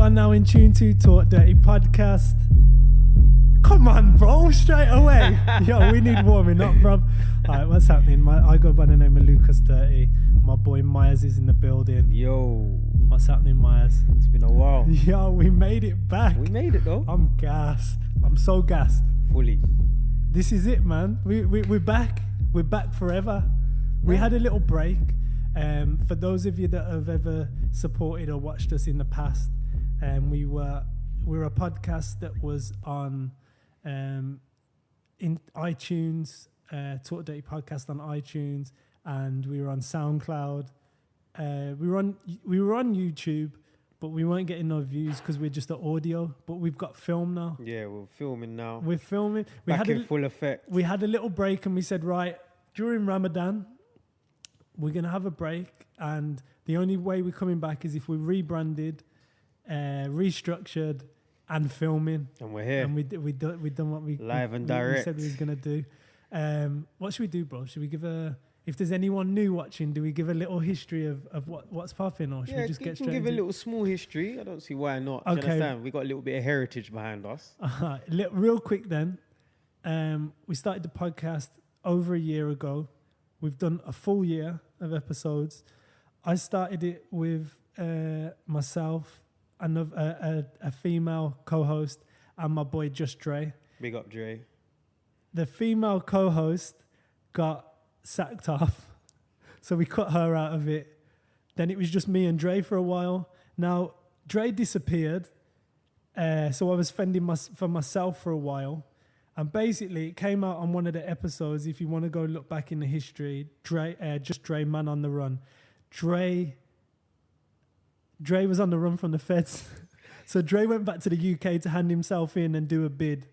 are now in tune to TalkDirty Podcast. Come on, bro, straight away. Yo, we need warming up, bro. All right, what's happening? I go by the name of Lucasdirty. My boy Myers is in the building. Yo. What's happening, Myers? It's been a while. Yo, we made it back. We made it, though. I'm gassed. I'm so gassed. Fully. This is it, man. We're back. We're back forever. We had a little break. For those of you that have ever supported or watched us in the past, we were a podcast that was on in iTunes, TalkDirty Podcast on iTunes, and we were on SoundCloud. We were on YouTube, but we weren't getting no views because we're just the audio. But we've got film now. Yeah, we're filming now. We're filming. Back in full effect. We had a little break, and we said, right, during Ramadan, we're going to have a break, and the only way we're coming back is if we're rebranded, restructured, and filming. And we're here. And we done what we live and direct. We said we was going to do. What should we do, bro? Should we give if there's anyone new watching, do we give a little history of what's popping, or should we just get straight give a little small history. I don't see why not. Okay. Do you understand? We got a little bit of heritage behind us. Real quick then. We started the podcast over a year ago. We've done a full year of episodes. I started it with myself, a female co-host, and my boy Just Dre. Big up, Dre. The female co-host got sacked off, so we cut her out of it. Then it was just me and Dre for a while. Now, Dre disappeared, so I was fending for myself for a while. And basically, it came out on one of the episodes. If you want to go look back in the history, Just Dre, Man on the Run. Dre was on the run from the feds. So Dre went back to the UK to hand himself in and do a bid.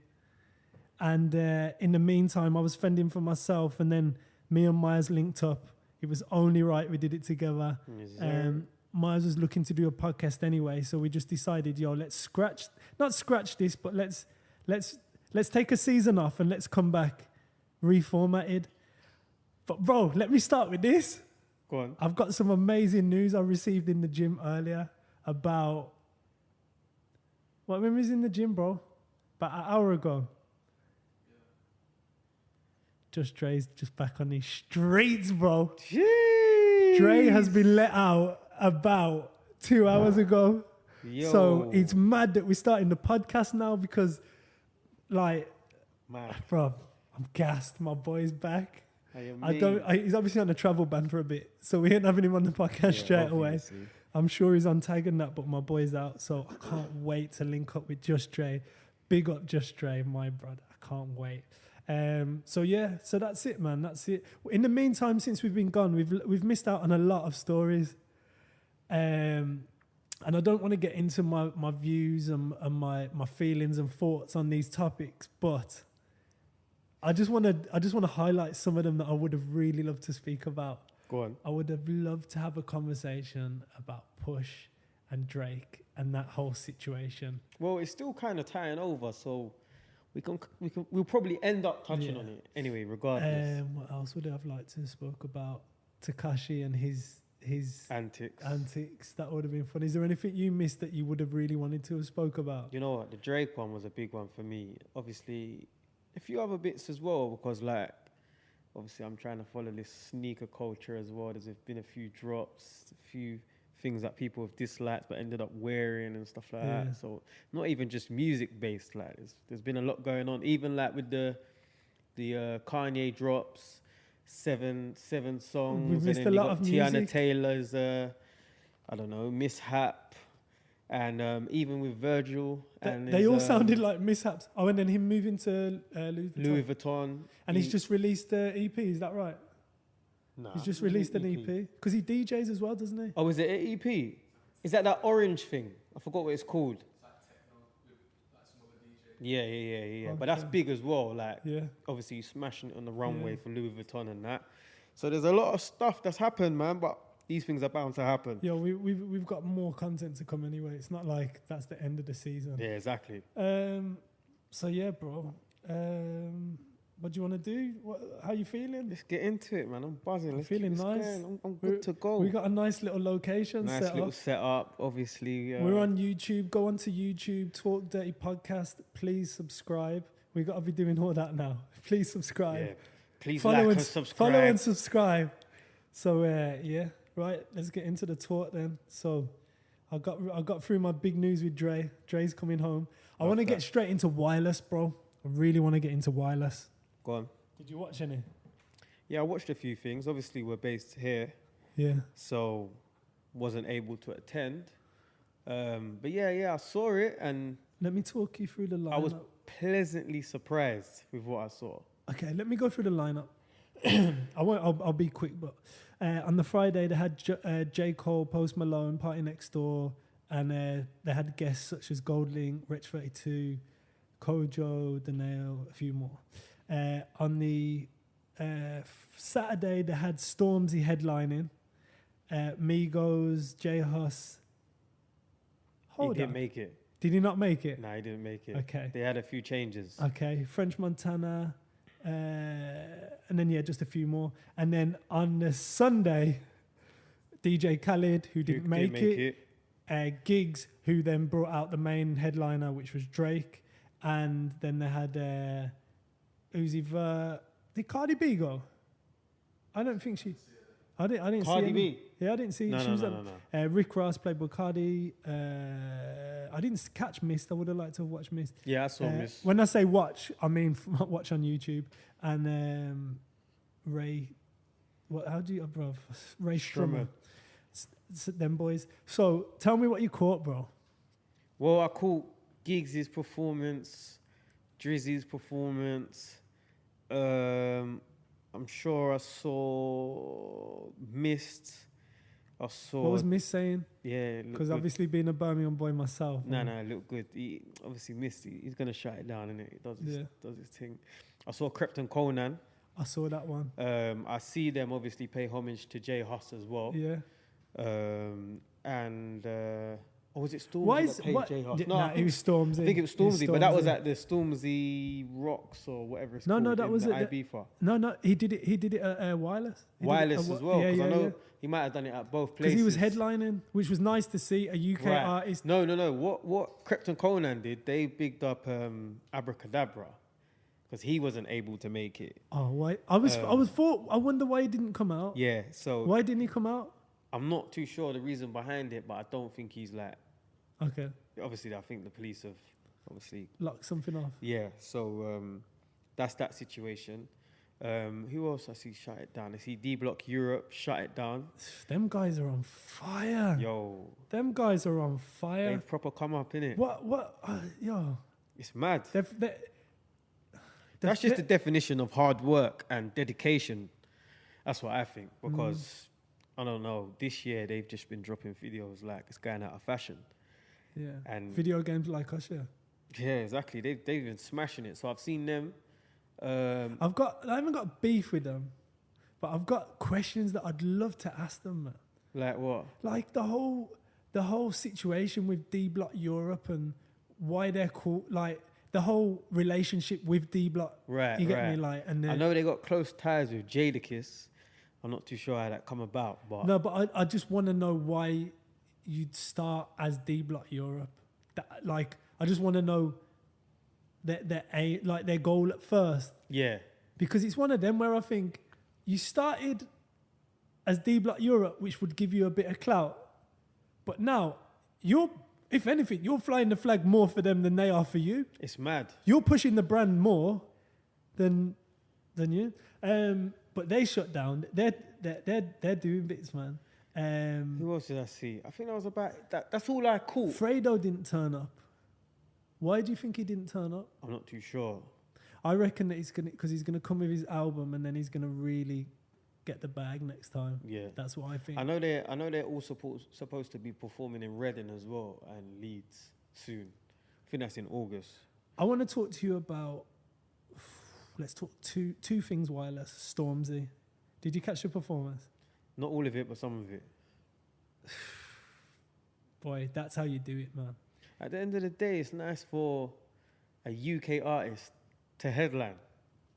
And in the meantime, I was fending for myself. And then me and Myers linked up. It was only right we did it together. Yes, Myers was looking to do a podcast anyway. So we just decided, let's not scratch this, but let's take a season off and let's come back reformatted. But bro, let me start with this. Go on. I've got some amazing news I received in the gym earlier about... When was in the gym, bro? About an hour ago. Yeah. Just Dre's just back on these streets, bro. Jeez. Dre has been let out about 2 hours ago. Yo. So it's mad that we're starting the podcast now because... bro, I'm gassed. My boy's back. He's obviously on a travel ban for a bit, so we ain't having him on the podcast straight away. I'm sure he's on tag and that, but my boy's out, so I can't wait to link up with Just Dre. Big up Just Dre, my brother. I can't wait. So that's it, man. That's it. In the meantime, since we've been gone, we've missed out on a lot of stories. And I don't want to get into my views and my feelings and thoughts on these topics, but I just want to highlight some of them that I would have really loved to speak about. Go on. I would have loved to have a conversation about Push and Drake and that whole situation. Well, it's still kind of tying over, so we'll probably end up touching on it anyway, regardless. What else would I have liked to spoke about? Tekashi and his antics. That would have been fun. Is there anything you missed that you would have really wanted to have spoke about? You know what, the Drake one was a big one for me. Obviously a few other bits as well, because obviously I'm trying to follow this sneaker culture as well. There's been a few drops, a few things that people have disliked but ended up wearing and stuff like that. So not even just music based, there's been a lot going on, even with the Kanye drops. Seven songs. We've missed and then a lot of Tiana music. Taylor's, mishap, and even with Virgil. They all sounded like mishaps. Oh, and then him moving to Louis Vuitton. And he's just released an EP, is that right? No. He's just released an EP. Because he DJs as well, doesn't he? Oh, is it an EP? Is that orange thing? I forgot what it's called. Yeah. Okay. But that's big as well. Obviously, you're smashing it on the runway for Louis Vuitton and that. So there's a lot of stuff that's happened, man. But these things are bound to happen. Yeah, we've got more content to come anyway. It's not like that's the end of the season. Yeah, exactly. So yeah, bro. What What do you want to do? How you feeling? Let's get into it, man. I'm buzzing. Let's Feeling keep this nice. going. I'm good to go. We got a nice little location Nice set little up. setup, obviously. We're on YouTube. Go onto YouTube, TalkDirty Podcast. Please subscribe. We got to be doing all that now. Please subscribe. Yeah. Please Follow like and and subscribe. Follow and subscribe. So yeah, right. Let's get into the talk then. So I got through my big news with Dre. Dre's coming home. I want to get straight into wireless, bro. I really want to get into wireless. Go on. Did you watch any? Yeah, I watched a few things. Obviously, we're based here, Yeah. so wasn't able to attend. But yeah, I saw it and Let me talk you through the lineup. I was pleasantly surprised with what I saw. Okay, let me go through the lineup. I'll be quick, but on the Friday they had J. Cole, Post Malone, Party Next Door, and they had guests such as Goldlink, Rich 32, Kojo, Danail, a few more. On the Saturday they had Stormzy headlining, Migos, J Hus. He didn't make it. Did he not make it? No, he didn't make it. Okay. They had a few changes. Okay, French Montana, and then just a few more. And then on the Sunday, DJ Khaled, who didn't make it. Gigs, who then brought out the main headliner, which was Drake, and then they had Uzi Vert. Did Cardi B go? I don't think she. I didn't Cardi see. B. Yeah, I didn't see. No. Rick Ross played with Cardi. I didn't catch Mist. I would have liked to have watched Mist. Yeah, I saw Miss. When I say watch, I mean watch on YouTube. And Ray, how do you, bro? Ray Strummer. Them boys. So tell me what you caught, bro. Well, I caught Giggs' performance, Drizzy's performance. I'm sure I saw Mist. I saw. What was Miss saying? Yeah, Because obviously being a Birmingham boy myself. No, it looked good. He obviously missed. He's gonna shut it down, innit? He does his thing. I saw Krypton Conan. I saw that one. I see them obviously pay homage to J Hus as well. Yeah. Or was it Stormzy Why that paid J Hus? No, it was Stormzy. I think it was Stormzy, but that was at the Stormzy Rocks or whatever it's called. that was at Ibiza. No, he did it at Wireless. Wireless as well, because I know yeah. he might have done it at both places. Because he was headlining, which was nice to see a UK artist. No. What Krypton Conan did, they bigged up Abracadabra because he wasn't able to make it. Oh, why? I wonder why he didn't come out. Yeah, so why didn't he come out? I'm not too sure the reason behind it, but I don't think he's like. Okay. Obviously, I think the police have obviously locked something off. Yeah, so that's that situation. Who else I see shut it down? I see D Block Europe shut it down. Them guys are on fire. Yo. Them guys are on fire. They've proper come up, innit? What? Yo. It's mad. That's just the definition of hard work and dedication. That's what I think. Because, I don't know, this year they've just been dropping videos like it's going out of fashion. Yeah. And video games like us, yeah. Yeah, exactly. They've been smashing it. So I've seen them. I haven't got beef with them, but I've got questions that I'd love to ask them, man. Like what? Like the whole situation with D Block Europe and why they're cool, like the whole relationship with D Block. Right, you get me, like, and I know they got close ties with Jadakiss. I'm not too sure how that come about, but no, but I just want to know why you'd start as D Block Europe. I just want to know their goal at first. Yeah. Because it's one of them where I think you started as D Block Europe, which would give you a bit of clout, but now if anything, you're flying the flag more for them than they are for you. It's mad. You're pushing the brand more than you. But they shut down. They're doing bits, man. Who else did I see? I think that was about that. That's all I caught. Fredo didn't turn up. Why do you think he didn't turn up? I'm not too sure. I reckon that he's gonna come with his album and then he's gonna really get the bag next time. Yeah, that's what I think. I know they're all supposed to be performing in Reading as well and Leeds soon. I think that's in August. I want to talk to you about. Let's talk two things. Wireless. Stormzy. Did you catch the performance? Not all of it, but some of it. Boy, that's how you do it, man. At the end of the day, it's nice for a UK artist to headline.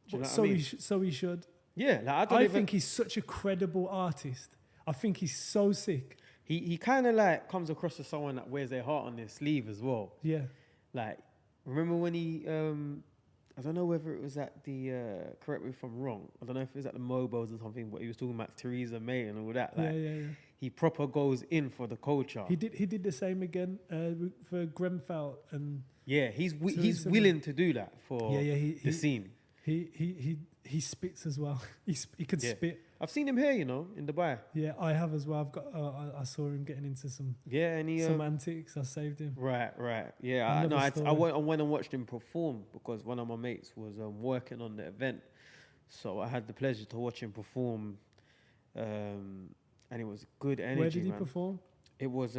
Do you know so what I mean? so he should. Yeah, like I don't I even think he's such a credible artist. I think he's so sick. he kind of like comes across as someone that wears their heart on their sleeve as well. Yeah. Like, remember when he, I don't know whether it was at the, correct me if I'm wrong, I don't know if it was at the Mobiles or something, but he was talking about Theresa May and all that. Like, Yeah. he proper goes in for the culture. He did the same again for Grenfell and Yeah, he's Theresa May. willing to do that for the scene. He spits as well. He can Yeah. spit. I've seen him here, you know, in Dubai. Yeah, I have as well. I've got. I saw him getting into some Yeah, and he antics. I saved him. right. Yeah, I Another went and watched him perform because one of my mates was working on the event, so I had the pleasure to watch him perform, and it was good energy. Where did he man. perform? It was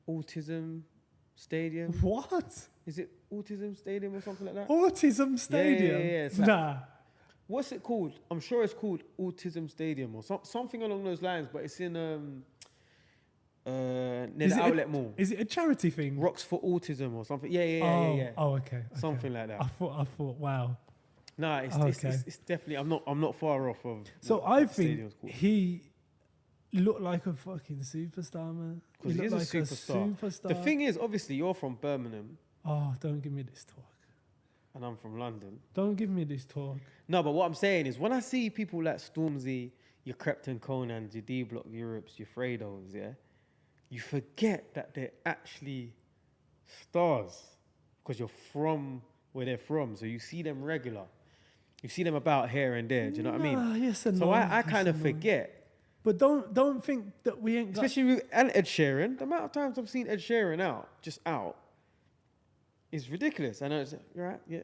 Autism Stadium. What? Is it Autism Stadium or something like that? Autism Stadium? Yeah, it's like- Nah. What's it called? I'm sure it's called Autism Stadium or something along those lines, but it's in near Is the it Outlet Mall. Is it a charity thing? Rocks for Autism or something. Yeah. Oh, okay. Something like that. I thought, wow. No, it's definitely. I'm not far off of. So what I the think stadium's called. he looked like a fucking superstar, man. Because he is looked a superstar. The thing is, obviously, you're from Birmingham Oh, don't give me this talk. and I'm from London. Don't give me this talk. No, but what I'm saying is, when I see people like Stormzy, your Crepton Conan, your D Block Europes, your Fredos, yeah, you forget that they're actually stars because you're from where they're from. So you see them regular. You see them about here and there. Do you know what I mean? Yes and So no. I yes kind of and no. forget. But don't think that we ain't got. Especially with and Ed Sheeran. The amount of times I've seen Ed Sheeran out, is ridiculous. I know it's right, yeah,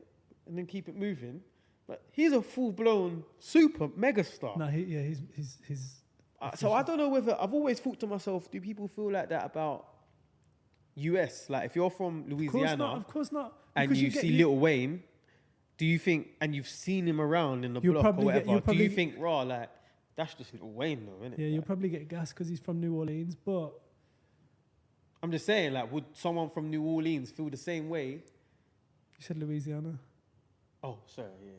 and then keep it moving. But he's a full-blown super mega star. No, he's. So I don't know whether I've always thought to myself, do people feel like that about US? Like if you're from Louisiana, Of course not. and Because you see Lil Wayne, do you think, and you've seen him around in the You'll block or probably get- whatever, you'll do probably you get- think, raw, like, that's just Lil Wayne though, isn't it? Yeah, you'll Like, probably get gas because he's from New Orleans, but I'm just saying, like, would someone from New Orleans feel the same way? you said Louisiana. Oh, sorry, yeah.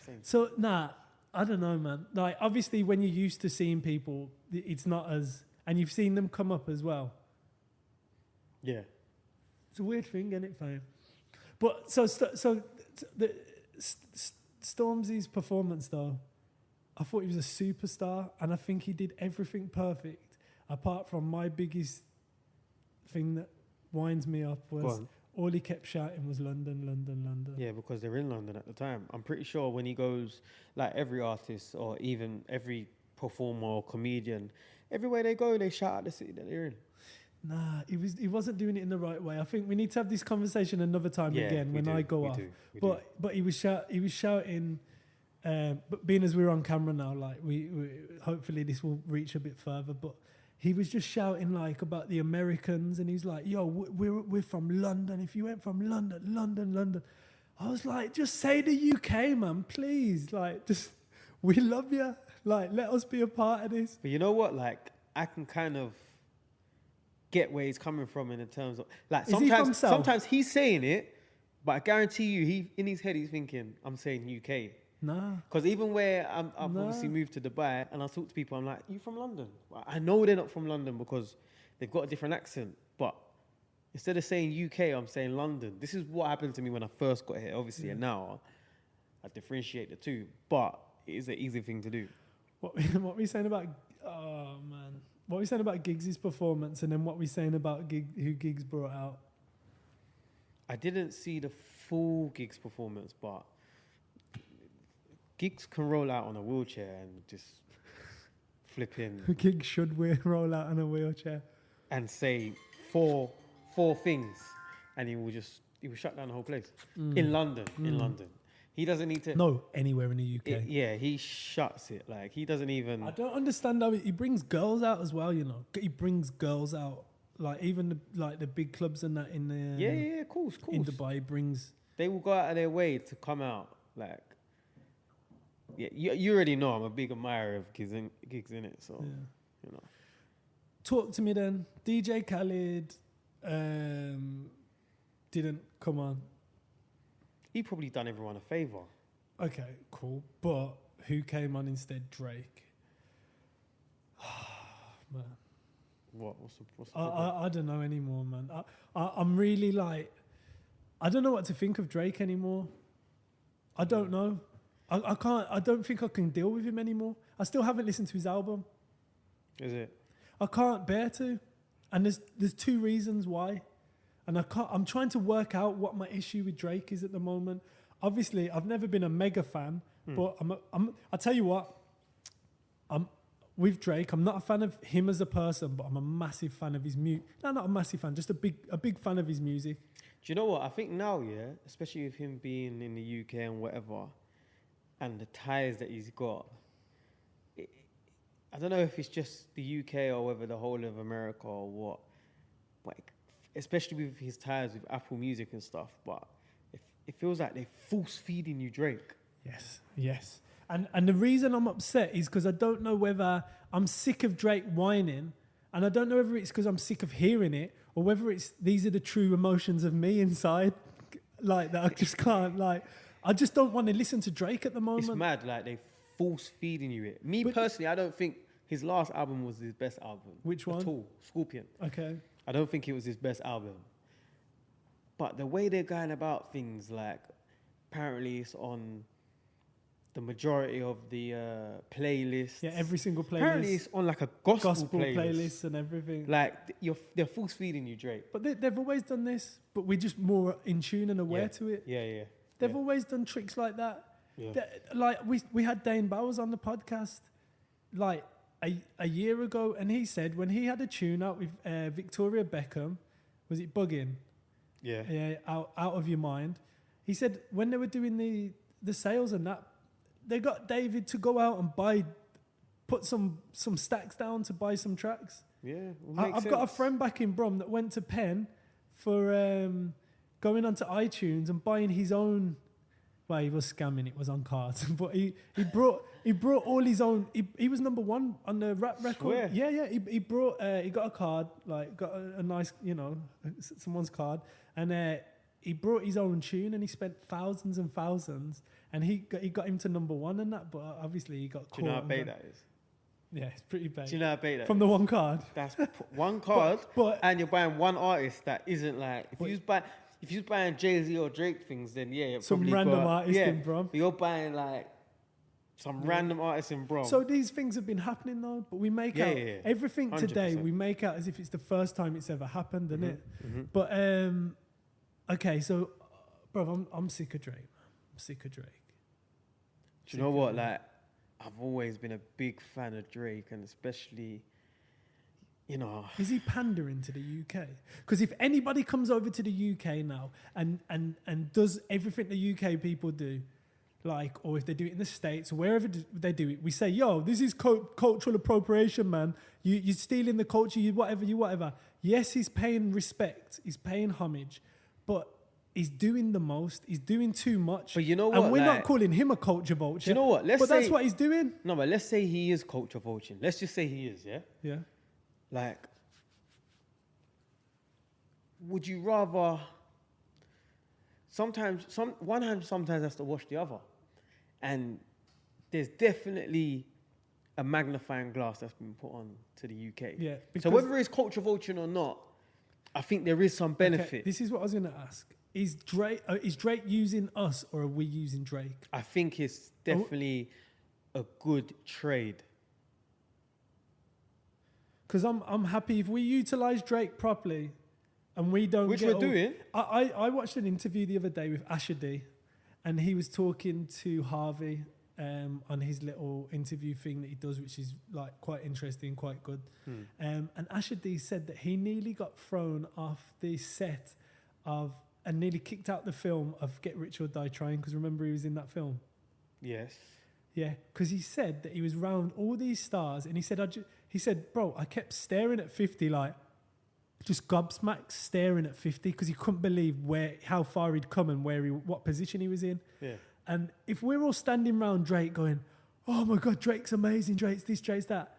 Same. So I don't know, man. Like obviously, when you're used to seeing people, it's not as, and you've seen them come up as well. Yeah. It's a weird thing, isn't it, fam? But so the Stormzy's performance though, I thought he was a superstar, and I think he did everything perfect, apart from my biggest thing that winds me up Go was on. all he kept shouting was London, London, London. Yeah, because they're in London at the time. I'm pretty sure when he goes, like every artist or even every performer or comedian, everywhere they go, they shout out the city that they're in. Nah, he wasn't doing it in the right way. I think we need to have this conversation another time again when I go off. But he was shouting. But being as we're on camera now, like we hopefully this will reach a bit further. But he was just shouting like about the Americans, and he's like, "Yo, we're from London. If you went from London, London." I was like, just say the UK, man, please. Like, just we love you. Like, let us be a part of this. But you know what? Like, I can kind of get where he's coming from in terms of, like, Is he from South? sometimes he's saying it, but I guarantee you, he in his head he's thinking, I'm saying UK. Nah. Because even where I've obviously moved to Dubai and I talk to people, I'm like, you from London? Well, I know they're not from London because they've got a different accent. But instead of saying UK, I'm saying London. This is what happened to me when I first got here, obviously, and now I differentiate the two. But it is an easy thing to do. What were we saying about? Oh man, what were we saying about Giggs' performance, and then what were we saying about who Giggs brought out? I didn't see the full Giggs performance, but Giggs can roll out on a wheelchair and just flipping Giggs should roll out in a wheelchair and say four things, and he will shut down the whole place in London. In London, he doesn't need to. No, anywhere in the UK. He shuts it. Like he doesn't even. I don't understand how he brings girls out as well. You know, he brings girls out. Like even the big clubs and that in the of course. in Dubai brings. They will go out of their way to come out. Like, yeah, you already know I'm a big admirer of Giggs in it. So, you know. Talk to me then. DJ Khaled didn't come on. He probably done everyone a favour. Okay, cool. But who came on instead? Drake. Man. What's the problem? I don't know anymore, man. I'm really like, I don't know what to think of Drake anymore. I don't know. I can't. I don't think I can deal with him anymore. I still haven't listened to his album. Is it? I can't bear to, and there's two reasons why, and I can't. I'm trying to work out what my issue with Drake is at the moment. Obviously, I've never been a mega fan, but I'll tell you what. I'm with Drake. I'm not a fan of him as a person, but I'm a massive fan of his music. No, not a massive fan, just a big fan of his music. Do you know what? I think now, yeah, especially with him being in the UK and whatever, and the ties that he's got, I don't know if it's just the UK or whether the whole of America or what, like, especially with his ties with Apple Music and stuff, but it feels like they're force feeding you Drake. Yes. And the reason I'm upset is because I don't know whether I'm sick of Drake whining, and I don't know whether it's because I'm sick of hearing it, or whether it's these are the true emotions of me inside, like that I just can't, like, I just don't want to listen to Drake at the moment. It's mad, like they force feeding you it. Me personally, I don't think his last album was his best album. Which one? At all. Scorpion. Okay. I don't think it was his best album. But the way they're going about things, like apparently it's on the majority of the playlists. Yeah, every single playlist. Apparently it's on like a gospel playlist and everything. Like they're force feeding you Drake. But they've always done this, but we're just more in tune and aware to it. Yeah. They've always done tricks like that. Yeah. Like we had Dane Bowers on the podcast like a year ago, and he said when he had a tune out with Victoria Beckham, was it Bugging? Yeah, out of your mind. He said when they were doing the sales and that, they got David to go out and put some stacks down to buy some tracks. Yeah, I've got a friend back in Brom that went to Penn for going onto iTunes and buying his own. Well, he was scamming. It was on cards, but he brought all his own. He was number one on the rap record. Swear. Yeah. He brought. He got a card, like got a nice, someone's card, and he brought his own tune, and he spent thousands and thousands, and he got him to number one and that. But obviously, he got caught. Do you know how bait that is? Yeah, it's pretty bad. Do you know how bait that From is? the one card. That's one card, but and you're buying one artist that isn't like if you're buying Jay-Z or Drake things, then yeah, some random artist in Brom. You're buying like some random artist in Brom. So these things have been happening though, but we make out everything 100%. today. We make out as if it's the first time it's ever happened, isn't it? Mm-hmm. But okay, so bro, I'm sick of Drake. I'm sick of Drake. Do you know what? Like, I've always been a big fan of Drake, and especially, Is he pandering to the UK? Because if anybody comes over to the UK now and does everything the UK people do, like, or if they do it in the States, wherever they do it, we say, yo, this is cultural appropriation, man. You're stealing the culture, you whatever. Yes, he's paying respect, he's paying homage, but he's doing the most. He's doing too much. But you know what? And we're not calling him a culture vulture. Do you know what? That's what he's doing. No, but let's say he is culture vulturing. Let's just say he is, yeah? Yeah. Like, would you rather... One hand sometimes has to wash the other. And there's definitely a magnifying glass that's been put on to the UK. Yeah. So whether it's culture vulturing or not, I think there is some benefit. Okay, this is what I was going to ask. Is Drake using us, or are we using Drake? I think it's definitely a good trade. Because I'm happy if we utilize Drake properly, and we don't. Which we're doing. I watched an interview the other day with Asher D, and he was talking to Harvey on his little interview thing that he does, which is like quite interesting, quite good. And Asher D said that he nearly got thrown off the set of and nearly kicked out the film of Get Rich or Die Trying, because remember he was in that film. Yes. Yeah, because he said that he was round all these stars, and he said, bro, I kept staring at 50, like just gobsmacked staring at 50, because he couldn't believe how far he'd come and what position he was in. Yeah. And if we're all standing around Drake going, oh my God, Drake's amazing, Drake's this, Drake's that,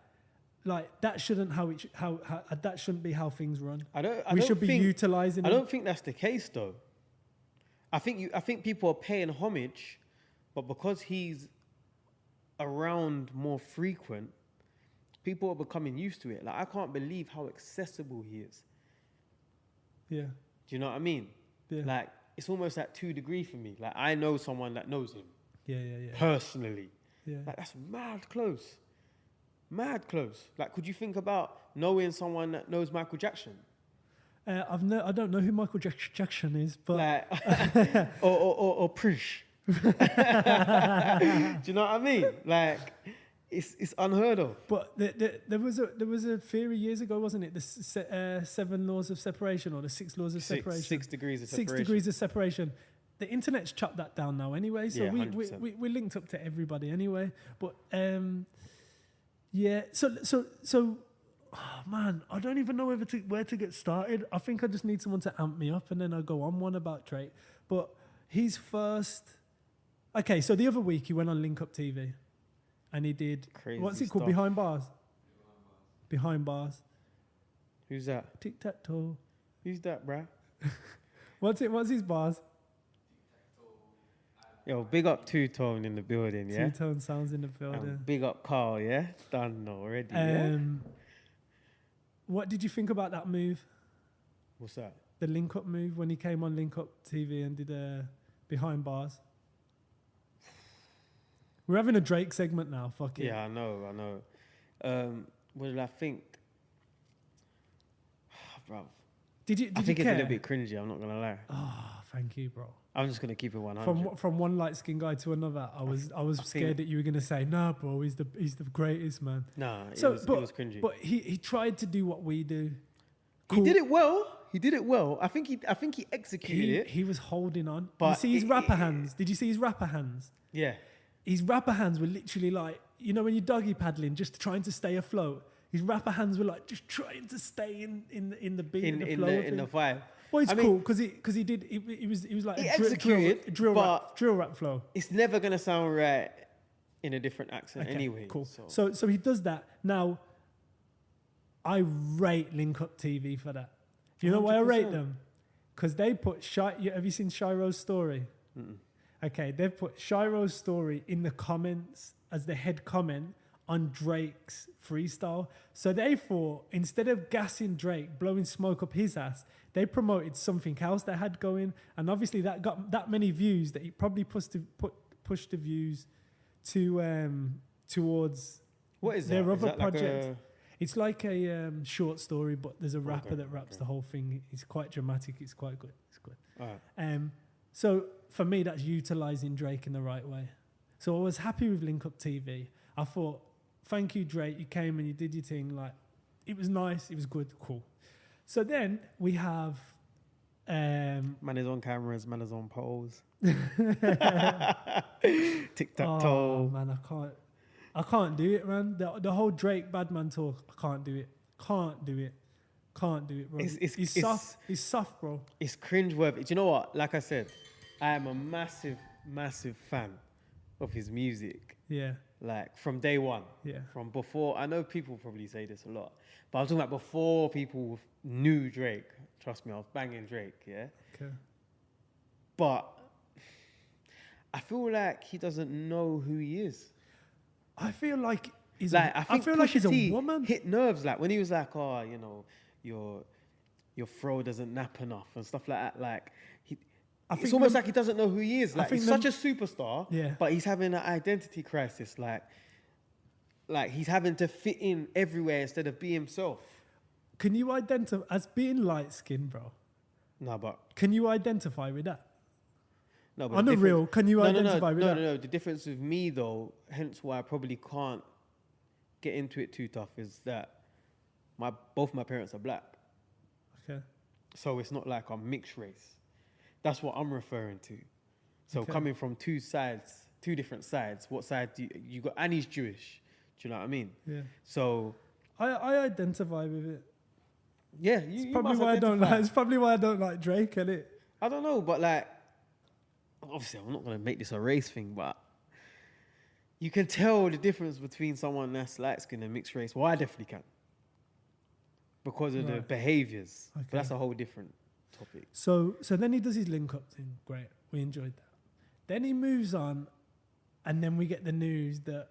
like that shouldn't that shouldn't be how things run. We should be utilizing. I don't think that's the case though. I think people are paying homage but because he's around more frequent, people are becoming used to it. Like, I can't believe how accessible he is. Yeah. Do you know what I mean? Yeah. Like, it's almost at 2 degrees for me. Like, I know someone that knows him Yeah. personally. Yeah. Like, that's mad close. Mad close. Like, could you think about knowing someone that knows Michael Jackson? I don't know who Michael Jackson is, but Like, or Prince. Do you know what I mean? Like, it's unheard of. But there was a theory years ago, wasn't it? The 7 laws of separation or the 6 laws of separation. 6 degrees of separation. 6 degrees of separation. The internet's chopped that down now anyway, so Yeah, we're linked up to everybody anyway. But yeah, so oh man, I don't even know where to get started. I think I just need someone to amp me up, and then I'll go on one about Drake. But his first, okay, so the other week he went on Link Up TV, and he did what's it called? stuff. Behind Bars. Behind Bars. Who's that? Tic Tac Toe. Who's that, bruh? What's his bars? Yo, big up Two-Tone in the building, yeah? Two-Tone sounds in the building. And big up Carl, yeah? Done already, What did you think about that move? What's that? The Link Up move when he came on Link Up TV and did Behind Bars. We're having a Drake segment now, fuck it. Yeah, I know. What did I think? Bro, Did you I think care? it's a little bit cringy, I'm not going to lie. Oh, thank you, bro. I'm just going to keep it 100. From one light skinned guy to another, I was scared that you were gonna say, "Nah, bro, he's the greatest, man." Nah, it was cringy. But he tried to do what we do. He did it well. I think he executed it. He was holding on. But you see his rapper hands? Did you see his rapper hands? Yeah. His rapper hands were literally like, you know, when you're doggy paddling, just trying to stay afloat. His rapper hands were like just trying to stay in the beat, in the flow, in the vibe. Well, it's cool because he did. It was like he a executed, drill but rap flow. It's never gonna sound right in a different accent anyway. Cool. So he does that. Now, I rate Link Up TV for that. You know why I rate them? Because they put have you seen Shiro's story? Mm-mm. Okay, they've put Shiro's story in the comments as the head comment on Drake's freestyle. So they thought, instead of gassing Drake, blowing smoke up his ass, they promoted something else they had going. And obviously that got that many views that it probably pushed the views to towards what is their that? other Is that project. Like it's like a short story, but there's a rapper that raps the whole thing. It's quite dramatic. It's quite good. It's good. all right. So for me, that's utilizing Drake in the right way. So I was happy with Link Up TV. I thought, thank you, Drake. You came and you did your thing. Like, it was nice. It was good. Cool. So then we have... man is on cameras, man is on poles. Tic-tac-toe. Oh, man, I can't do it, man. The whole Drake Badman talk, I can't do it. Can't do it, bro. He's soft. He's soft, bro. It's cringeworthy. Do you know what? Like I said, I am a massive, massive fan of his music. Yeah. Like, from day one. Yeah. From before. I know people probably say this a lot, but I'm talking about before people knew Drake. Trust me, I was banging Drake, yeah? Okay. But I feel like he doesn't know who he is. I feel like he's like, I feel like he's a woman. Hit nerves, like when he was like, oh, you know, your throw doesn't nap enough and stuff like that. Like, it's almost like he doesn't know who he is. Like, he's such a superstar, but he's having an identity crisis. Like he's having to fit in everywhere instead of be himself. Can you identify as being light skinned, bro? No, but can you identify with that? No, but on the real, can you identify with that? No. The difference with me, though, hence why I probably can't get into it too tough, is that both my parents are black. Okay. So it's not like I'm mixed race. That's what I'm referring to. So coming from two different sides, what side do you got? And he's Jewish. Do you know what I mean? Yeah. So I identify with it. Yeah, it's probably why I don't like. It's probably why I don't like Drake, isn't it? I don't know, but like, obviously, I'm not going to make this a race thing, but you can tell the difference between someone that's light-skinned and mixed race. Well, I definitely can. Because of the behaviors. Okay. But that's a whole different topic. So then he does his link-up thing. Great. We enjoyed that. Then he moves on And then we get the news that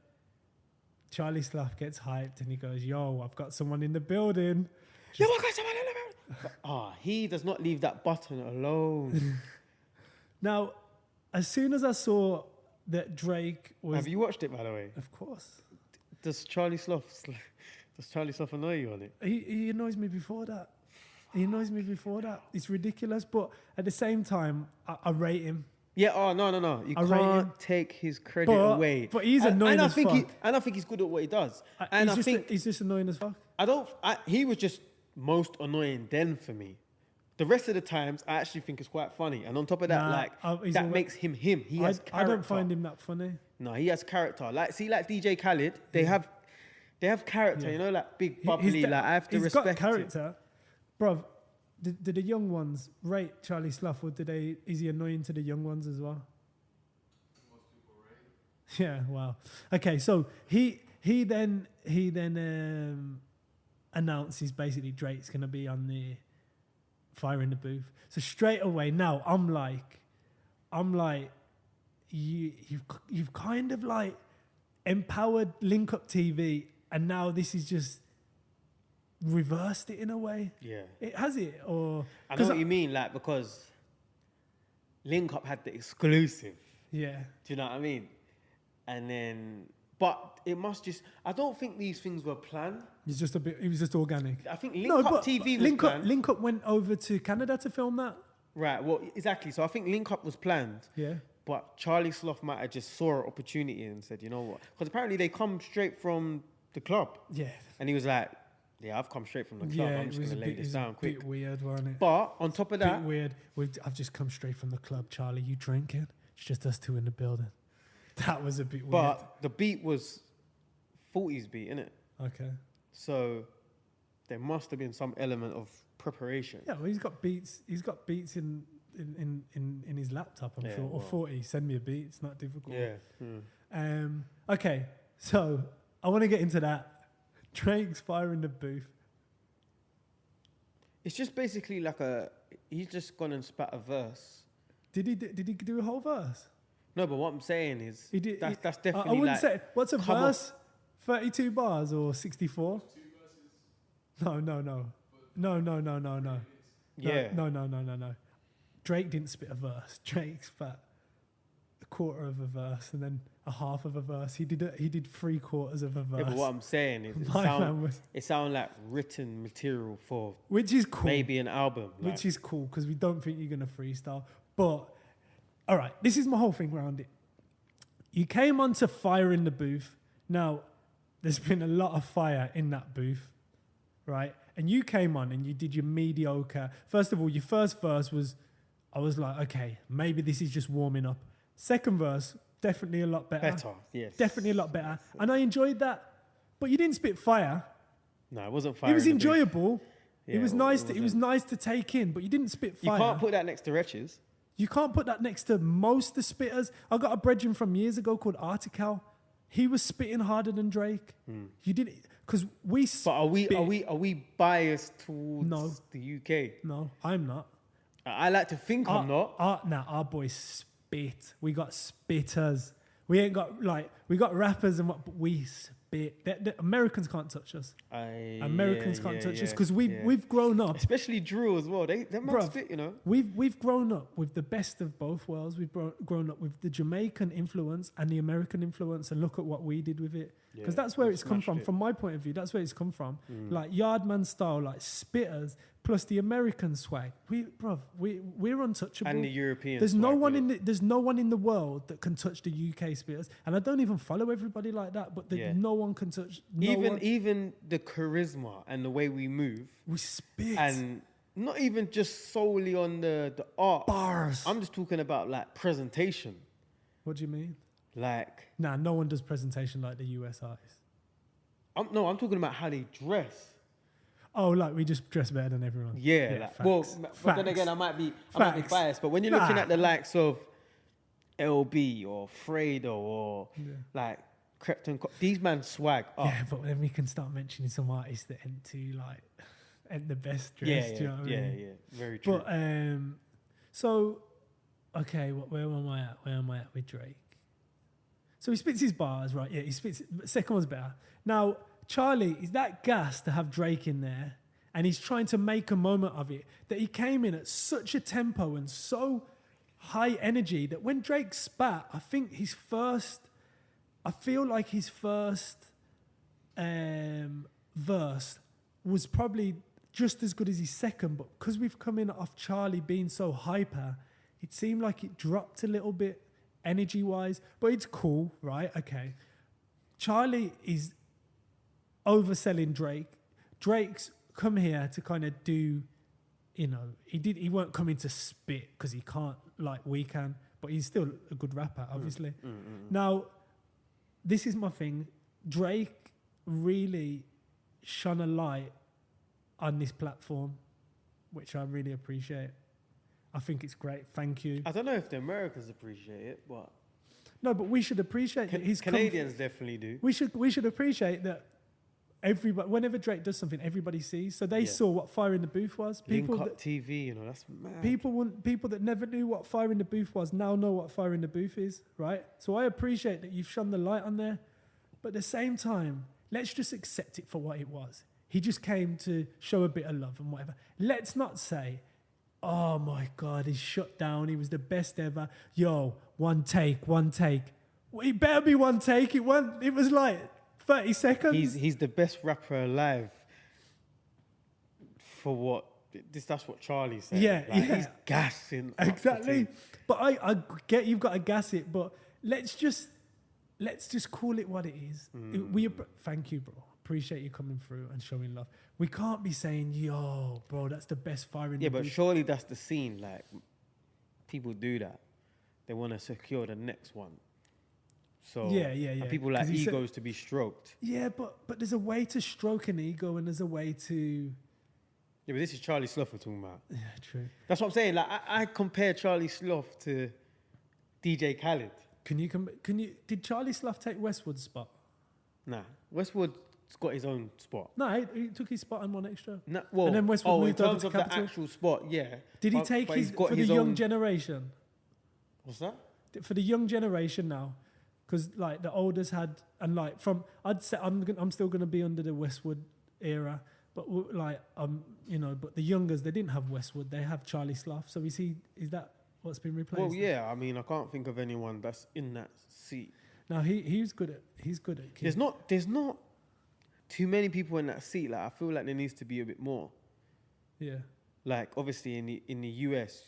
Charlie Slough gets hyped and he goes, yo, I've got someone in the building. Yo, I got someone in the building. He does not leave that button alone. Now, as soon as I saw that Drake was... Have you watched it, by the way? Of course. Does Charlie Slough annoy you on it? He annoys me before that. It's ridiculous. But at the same time, I rate him. Yeah, no. You can't take his credit away. But he's annoying as fuck. And I think he's good at what he does. He's just annoying as fuck. He was just most annoying then for me. The rest of the times, I actually think it's quite funny. And on top of that, that makes him him. He has character. I don't find him that funny. No, he has character. Like DJ Khaled, they have character, you know, like big bubbly. I have to respect he's got character. It. Bruv, did the young ones rate Charlie Slough, or is he annoying to the young ones as well? Most people rate. Yeah, wow. Okay, so he then announces basically Drake's gonna be on the Fire in the Booth. So straight away now I'm like you've kind of like empowered Link Up TV, and now this is just reversed it in a way. Yeah. It has it, or I know what you mean, like, because Link Up had the exclusive. Yeah. Do you know what I mean? And then, but it must just, I don't think these things were planned. It was just organic. I think Link Up TV was planned. Link Up went over to Canada to film that. Right, well, exactly. So I think Link Up was planned. Yeah. But Charlie Slough might have just saw an opportunity and said, you know what? Because apparently they come straight from the club. Yeah. And he was like, yeah, I've come straight from the club. I'm just going to lay this down quick. It was a bit weird, wasn't it? But on top of that... weird. I've just come straight from the club, Charlie. You drinking? It's just us two in the building. That was a bit weird. But the beat was 40s beat, innit? Okay. So there must have been some element of preparation. Yeah, well, he's got beats in his laptop, I'm sure. Or 40. Send me a beat. It's not difficult. Yeah. Okay, so I want to get into that. Drake's Fire in the Booth. It's just basically like he's just gone and spat a verse. Did he do a whole verse? No, but what I'm saying is that's definitely I wouldn't like, say, what's a verse? 32 bars or 64? 2 verses. No. Yeah. No. Drake didn't spit a verse. Drake spat a quarter of a verse and then a half of a verse. He did 3/4 of a verse. Yeah, but what I'm saying is it sounds like written material for which is cool. Maybe an album. Which is cool because we don't think you're gonna freestyle. But all right, this is my whole thing around it. You came onto Fire in the Booth. Now, there's been a lot of fire in that booth, right? And you came on and you did your mediocre. First of all, your first verse was, I was like, okay, maybe this is just warming up. Second verse, definitely a lot better. Yes. Definitely a lot better. And I enjoyed that. But you didn't spit fire. No, it wasn't fire. It was enjoyable. Yeah, it was nice to take in, but you didn't spit fire. You can't put that next to Wretches. You can't put that next to most of the spitters. I got a brethren from years ago called Article. He was spitting harder than Drake. You didn't, because we. But are we biased towards the UK? No, I'm not. I like to think I'm not. Our boys spit. We got spitters. We ain't got we got rappers and what, but we spit. The Americans can't touch us. Americans can't touch us because we've grown up. Especially Drew as well. They must spit, you know. We've grown up with the best of both worlds. We've grown up with the Jamaican influence and the American influence, and look at what we did with it. Because that's where it's come from. From my point of view, that's where it's come from. Like Yardman style, like spitters, plus the American swag. We're untouchable. And the European. There's no one in the world that can touch the UK spitters, and I don't even follow everybody like that. But no one can touch. Even the charisma and the way we move. We spit, and not even just solely on the art bars. I'm just talking about like presentation. What do you mean? Like, no one does presentation like the US artists. I'm talking about how they dress. Oh, like we just dress better than everyone. Yeah, but then again, I might be biased. But when you're looking at the likes of LB or Fredo or like Krypton, these man swag up. Yeah, but then we can start mentioning some artists that ain't the best dressed. Do you know what I mean? Yeah, very true. But so, okay, where am I at? Where am I at with Drake? So he spits his bars, right? Yeah, he spits. Second one's better. Now, Charlie is that gassed to have Drake in there, and he's trying to make a moment of it, that he came in at such a tempo and so high energy that when Drake spat, I think his first verse was probably just as good as his second, but because we've come in off Charlie being so hyper, it seemed like it dropped a little bit energy-wise, but it's cool, right? Okay. Charlie is overselling Drake. Drake's come here to kind of do, you know, he weren't coming to spit because he can't like we can, but he's still a good rapper, obviously. Now, this is my thing. Drake really shone a light on this platform, which I really appreciate. I think it's great. Thank you. I don't know if the Americans appreciate it, but no, but we should appreciate that he's Canadians definitely do. We should appreciate that. Everybody, whenever Drake does something, everybody sees. So they saw what Fire in the Booth was. People Link Up TV, you know, that's mad. People that never knew what Fire in the Booth was now know what Fire in the Booth is, right? So I appreciate that you've shone the light on there, but at the same time, let's just accept it for what it was. He just came to show a bit of love and whatever. Let's not say, oh my God, he's shut down. He was the best ever. Yo, one take. Well, it better be one take. It was like 30 seconds. He's the best rapper alive. For what? That's what Charlie said. Yeah, like, yeah. He's gassing. Exactly. But I get you've got to gas it, but let's just call it what it is. Thank you, bro. Appreciate you coming through and showing love. We can't be saying, yo, bro, that's the best Fire in the Booth. Yeah, but surely that's the scene. Like, people do that. They want to secure the next one. So yeah. And people like egos to be stroked. Yeah, but there's a way to stroke an ego and there's a way to... Yeah, but this is Charlie Sloth we're talking about. Yeah, true. That's what I'm saying. Like, I compare Charlie Sloth to DJ Khaled. Did Charlie Sloth take Westwood's spot? Nah. Westwood's got his own spot. No, he took his spot and one extra. Nah, well, and then Westwood moved in over terms to of Capital. the actual spot, yeah. Did he take his for the young generation? What's that? For the young generation now, because like the oldest had, and like from, I'd say I'm still going to be under the Westwood era, but like you know, but the youngers, they didn't have Westwood, they have Charlie Sloth. So is that what's been replaced? Well, yeah. I mean, I can't think of anyone that's in that seat. Now he's good at. There's not too many people in that seat. Like, I feel like there needs to be a bit more. Yeah. Like, obviously in the US,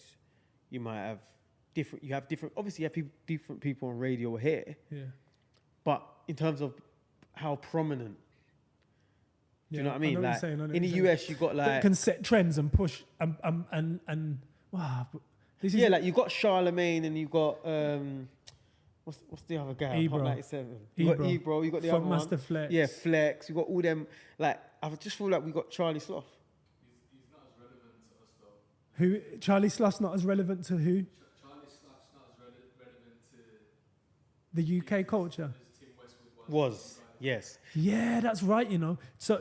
you might have different. Obviously, you have different people on radio here. Yeah. But in terms of how prominent, do you know what I mean? Like, in the US, you got like that can set trends and push and wow. This is like you got Charlemagne and you got what's the other guy? Ebro. Hot 97. You got Ebro. You got the other one. Master Flex. Yeah, Flex. You got all them. Like, I just feel like we got Charlie Sloth. He's not as relevant to us though. Who? Charlie Sloth's not as relevant to who? Charlie Sloth's not as relevant to The UK culture. as Tim Westwood was. Yes. Yeah, that's right. You know, so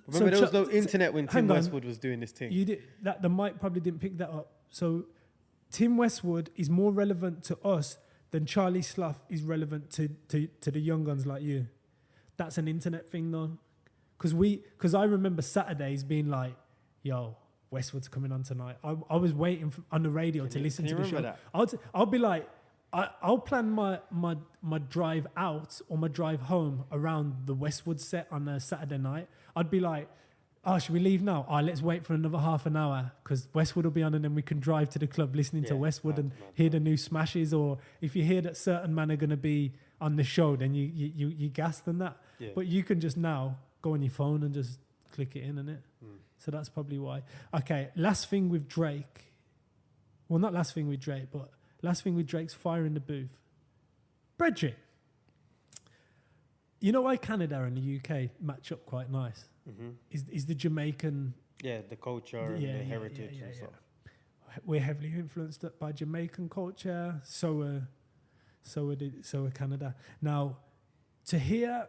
Remember, there was no internet when Tim Westwood was doing this thing. You did that. The mic probably didn't pick that up. So Tim Westwood is more relevant to us than Charlie Sloth is relevant to the young guns like you. That's an internet thing though. Because I remember Saturdays being like, yo, Westwood's coming on tonight. I was waiting on the radio to listen to the show. That? I'll be like, I'll plan my drive out or my drive home around the Westwood set on a Saturday night. I'd be like, oh, should we leave now? Oh, let's wait for another half an hour because Westwood will be on and then we can drive to the club listening to Westwood and hear the new smashes. Or if you hear that certain men are going to be on the show, then you gas them that. Yeah. But you can just now go on your phone and just click it in, innit? So that's probably why. Okay, last thing with Drake. Well, not last thing with Drake, but last thing with Drake's Fire in the Booth. Bridget. You know why Canada and the UK match up quite nice? Mm-hmm. Is the Jamaican... Yeah, the culture and the heritage and stuff. We're heavily influenced by Jamaican culture, so are Canada. Now, to hear...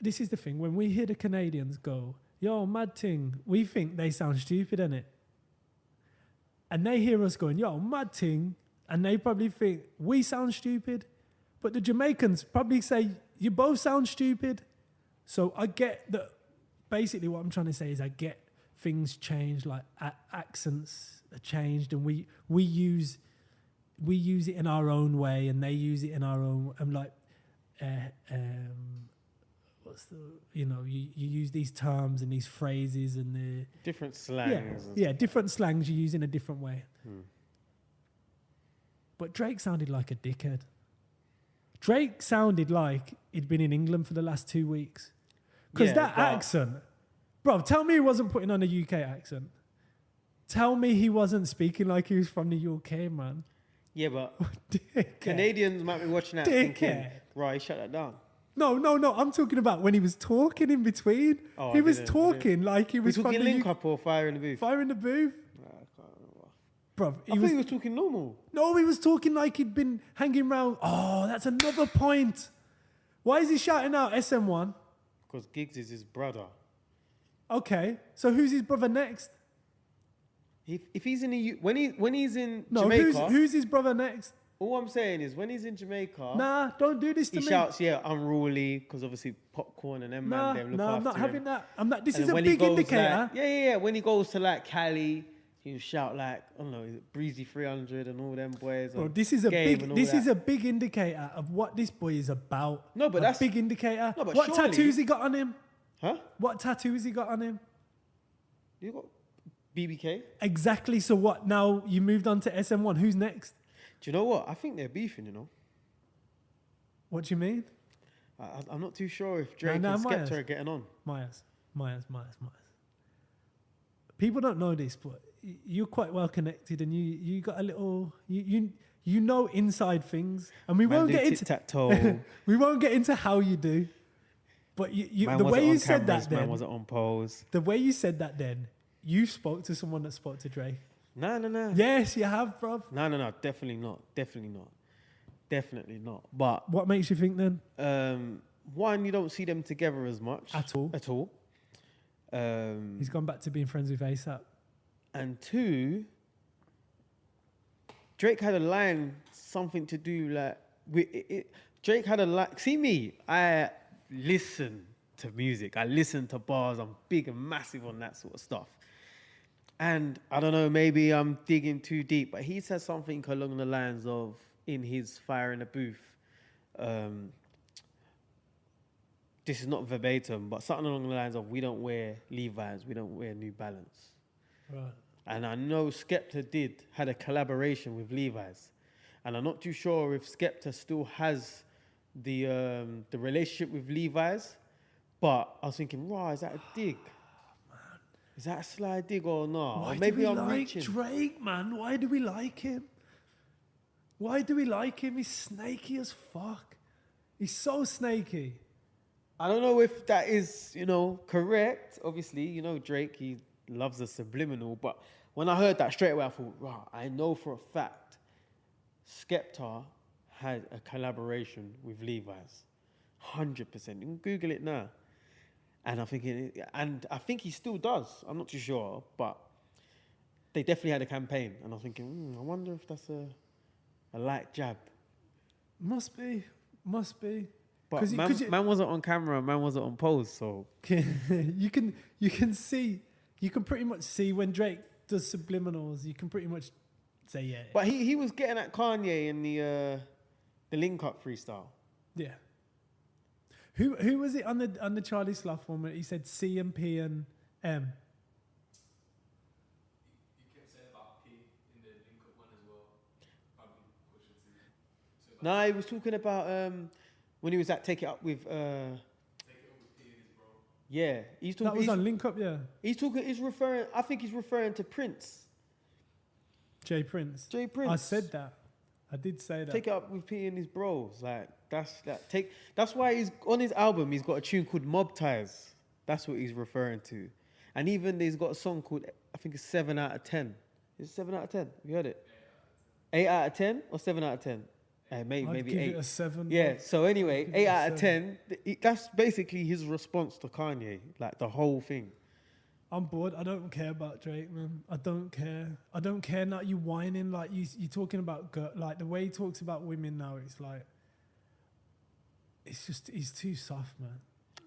This is the thing, when we hear the Canadians go, yo, mad ting, we think they sound stupid, innit? And they hear us going, yo, mad ting, and they probably think we sound stupid, but the Jamaicans probably say you both sound stupid. So I get that. Basically, what I'm trying to say is I get things change, like accents are changed, and we use it in our own way, and they use it in our own. And like, what's the you use these terms and these phrases and the different slangs. Yeah, different slangs you use in a different way. But Drake sounded like a dickhead. Drake sounded like he'd been in England for the last 2 weeks. Because that accent, bro, tell me he wasn't putting on a UK accent. Tell me he wasn't speaking like he was from the UK, man. Yeah, but Canadians might be watching that thinking, right, shut that down. No. I'm talking about when he was talking in between. He was talking like he was talking link up or fire in the booth? Fire in the booth. I can't remember. Bro, I thought he was talking normal. No, he was talking like he'd been hanging around. Oh, that's another point. Why is he shouting out SM1? Because Giggs is his brother. Okay, so who's his brother next? If he's in the when he's in Jamaica, who's his brother next? All I'm saying is when he's in Jamaica, nah, don't do this to me. He shouts, unruly, because obviously Popcorn and them man, them look after I'm not having him. that. I'm not. This and is a big indicator. Like, when he goes to like Cali, he'll shout like, I don't know, Breezy 300 and all them boys. Bro, this is a big indicator of what this boy is about. No, but that's big indicator. No, but what tattoos he got on him? Huh? What tattoos he got on him? You got BBK. Exactly. So what? Now you moved on to SM1. Who's next? Do you know what? I think they're beefing. What do you mean? I'm not too sure if Drake and Skepta are getting on. Myers. People don't know this, but you're quite well connected, and you got a little you know inside things, and we won't get into we won't get into how you do. But the way you said that then, man wasn't on pose. The way you said that then, you spoke to someone that spoke to Drake. No. Yes, you have, bruv. No. Definitely not. But what makes you think then? One, you don't see them together as much. At all. He's gone back to being friends with ASAP. And two, Drake had a line, something to do like... Drake had a line... See me, I listen to music. I listen to bars. I'm big and massive on that sort of stuff. And I don't know, maybe I'm digging too deep, but he said something along the lines of, in his Fire in the Booth, this is not verbatim, but something along the lines of, we don't wear Levi's, we don't wear New Balance. Right. And I know Skepta had a collaboration with Levi's. And I'm not too sure if Skepta still has the relationship with Levi's, but I was thinking, is that a dig? Is that a sly dig or not? Why or maybe do we I'm like reaching. Drake, man? Why do we like him? He's snaky as fuck. He's so snaky. I don't know if that is, correct. Obviously, Drake, he loves a subliminal. But when I heard that straight away, I thought, I know for a fact Skepta had a collaboration with Levi's. 100%. You can Google it now. And I think he still does. I'm not too sure, but they definitely had a campaign. And I'm thinking, I wonder if that's a light jab. Must be. But man wasn't on camera, man wasn't on pose, so you can pretty much see when Drake does subliminals. You can pretty much say yeah. But he was getting at Kanye in the link up freestyle. Yeah. Who was it on the Charlie Sloth one where he said C and P and M? He kept saying about P in the link up one as well. Probably push it to. No, he was talking about when he was at Take It Up with Take It Up with P and his bro. Yeah, he's talking. That was on Link Up, yeah. I think he's referring to Prince. J Prince. I said that. I did say that. Take It Up with P and his bros. Like that's why he's on his album. He's got a tune called Mob Ties. That's what he's referring to. And even he's got a song called, I think it's 7 out of 10. Is it 7 out of 10? Have you heard it? 8 out of 10 or 7 out of 10? Maybe I'd give 8. It a 7. Yeah. So anyway, 8 out of 10. That's basically his response to Kanye. Like the whole thing. I'm bored. I don't care about Drake, man. I don't care. I don't care now. You whining like you talking about like the way he talks about women now. It's like it's just he's too soft, man.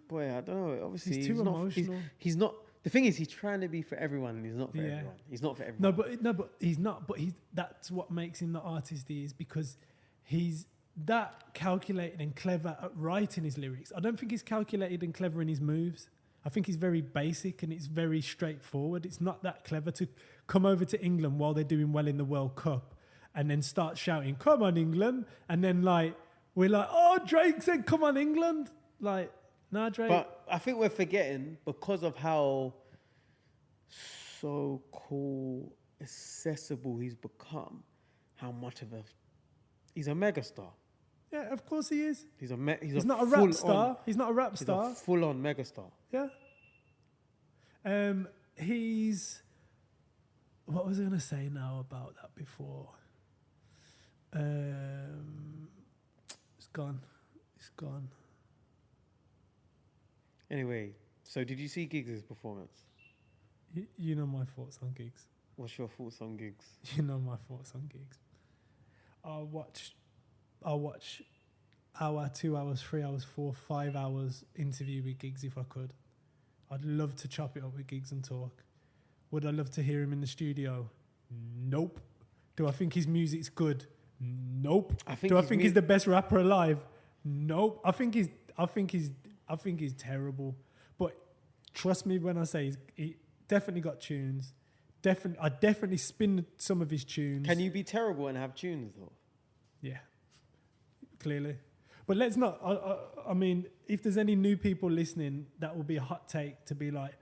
Boy, I don't know. Obviously, He's too emotional. He's not. The thing is, he's trying to be for everyone, and he's not for everyone. He's not for everyone. But he's not. But that's what makes him the artist he is, because he's that calculated and clever at writing his lyrics. I don't think he's calculated and clever in his moves. I think he's very basic and it's very straightforward. It's not that clever to come over to England while they're doing well in the World Cup and then start shouting, "Come on, England!" And then like we're like, "Oh, Drake said, come on, England!" Like, nah, Drake. But I think we're forgetting, because of how so-called accessible he's become, how much of he's a megastar. Yeah, of course he is. He's not a rap star. He's not a rap star. He's a full-on megastar. Yeah. He's. What was I going to say now about that before? It's gone. It's gone. Anyway, so did you see Giggs' performance? You know my thoughts on Giggs. What's your thoughts on Giggs? You know my thoughts on Giggs. I'll watch hour, 2 hours, 3 hours, 4, 5 hours interview with Giggs if I could. I'd love to chop it up with Giggs and talk. Would I love to hear him in the studio? Nope. Do I think his music's good? Nope. Do I think he's the best rapper alive? Nope. I think he's terrible. But trust me when I say he definitely got tunes. I definitely spin some of his tunes. Can you be terrible and have tunes though? Yeah, clearly. But let's not. I mean, if there's any new people listening, that will be a hot take to be like,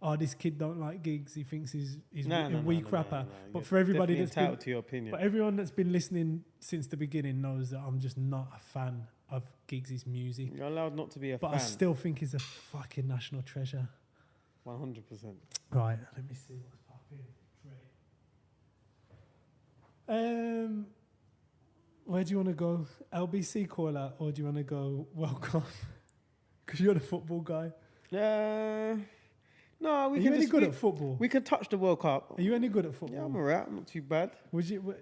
"Oh, this kid don't like Giggs. He thinks he's a weak rapper." But for everybody that's entitled to your opinion. But everyone that's been listening since the beginning knows that I'm just not a fan of Giggs' music. You're allowed not to be a fan. But I still think he's a fucking national treasure. 100%. Right. Let me see what's popping. Where do you want to go? LBC call out, or do you want to go welcome? Because you're the football guy. No, Are you any good at football? We can touch the World Cup. Are you any good at football? Yeah, I'm alright. I'm not too bad. Were you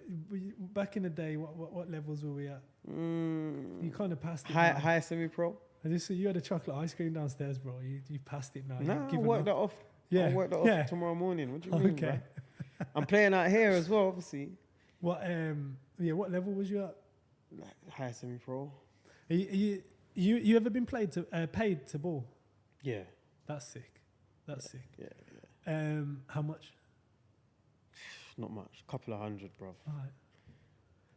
back in the day? What levels were we at? You kind of passed it. High semi-pro. I just saw you had a chocolate ice cream downstairs, bro. You passed it now. Nah, I worked that off. Yeah, I'll work that off tomorrow morning. What do you mean, bro? I'm playing out here as well, obviously. What what level was you at? Like high semi-pro. You ever been paid to ball? Yeah. That's sick. That's sick. Yeah. How much? Not much. Couple of hundred, bro. All right.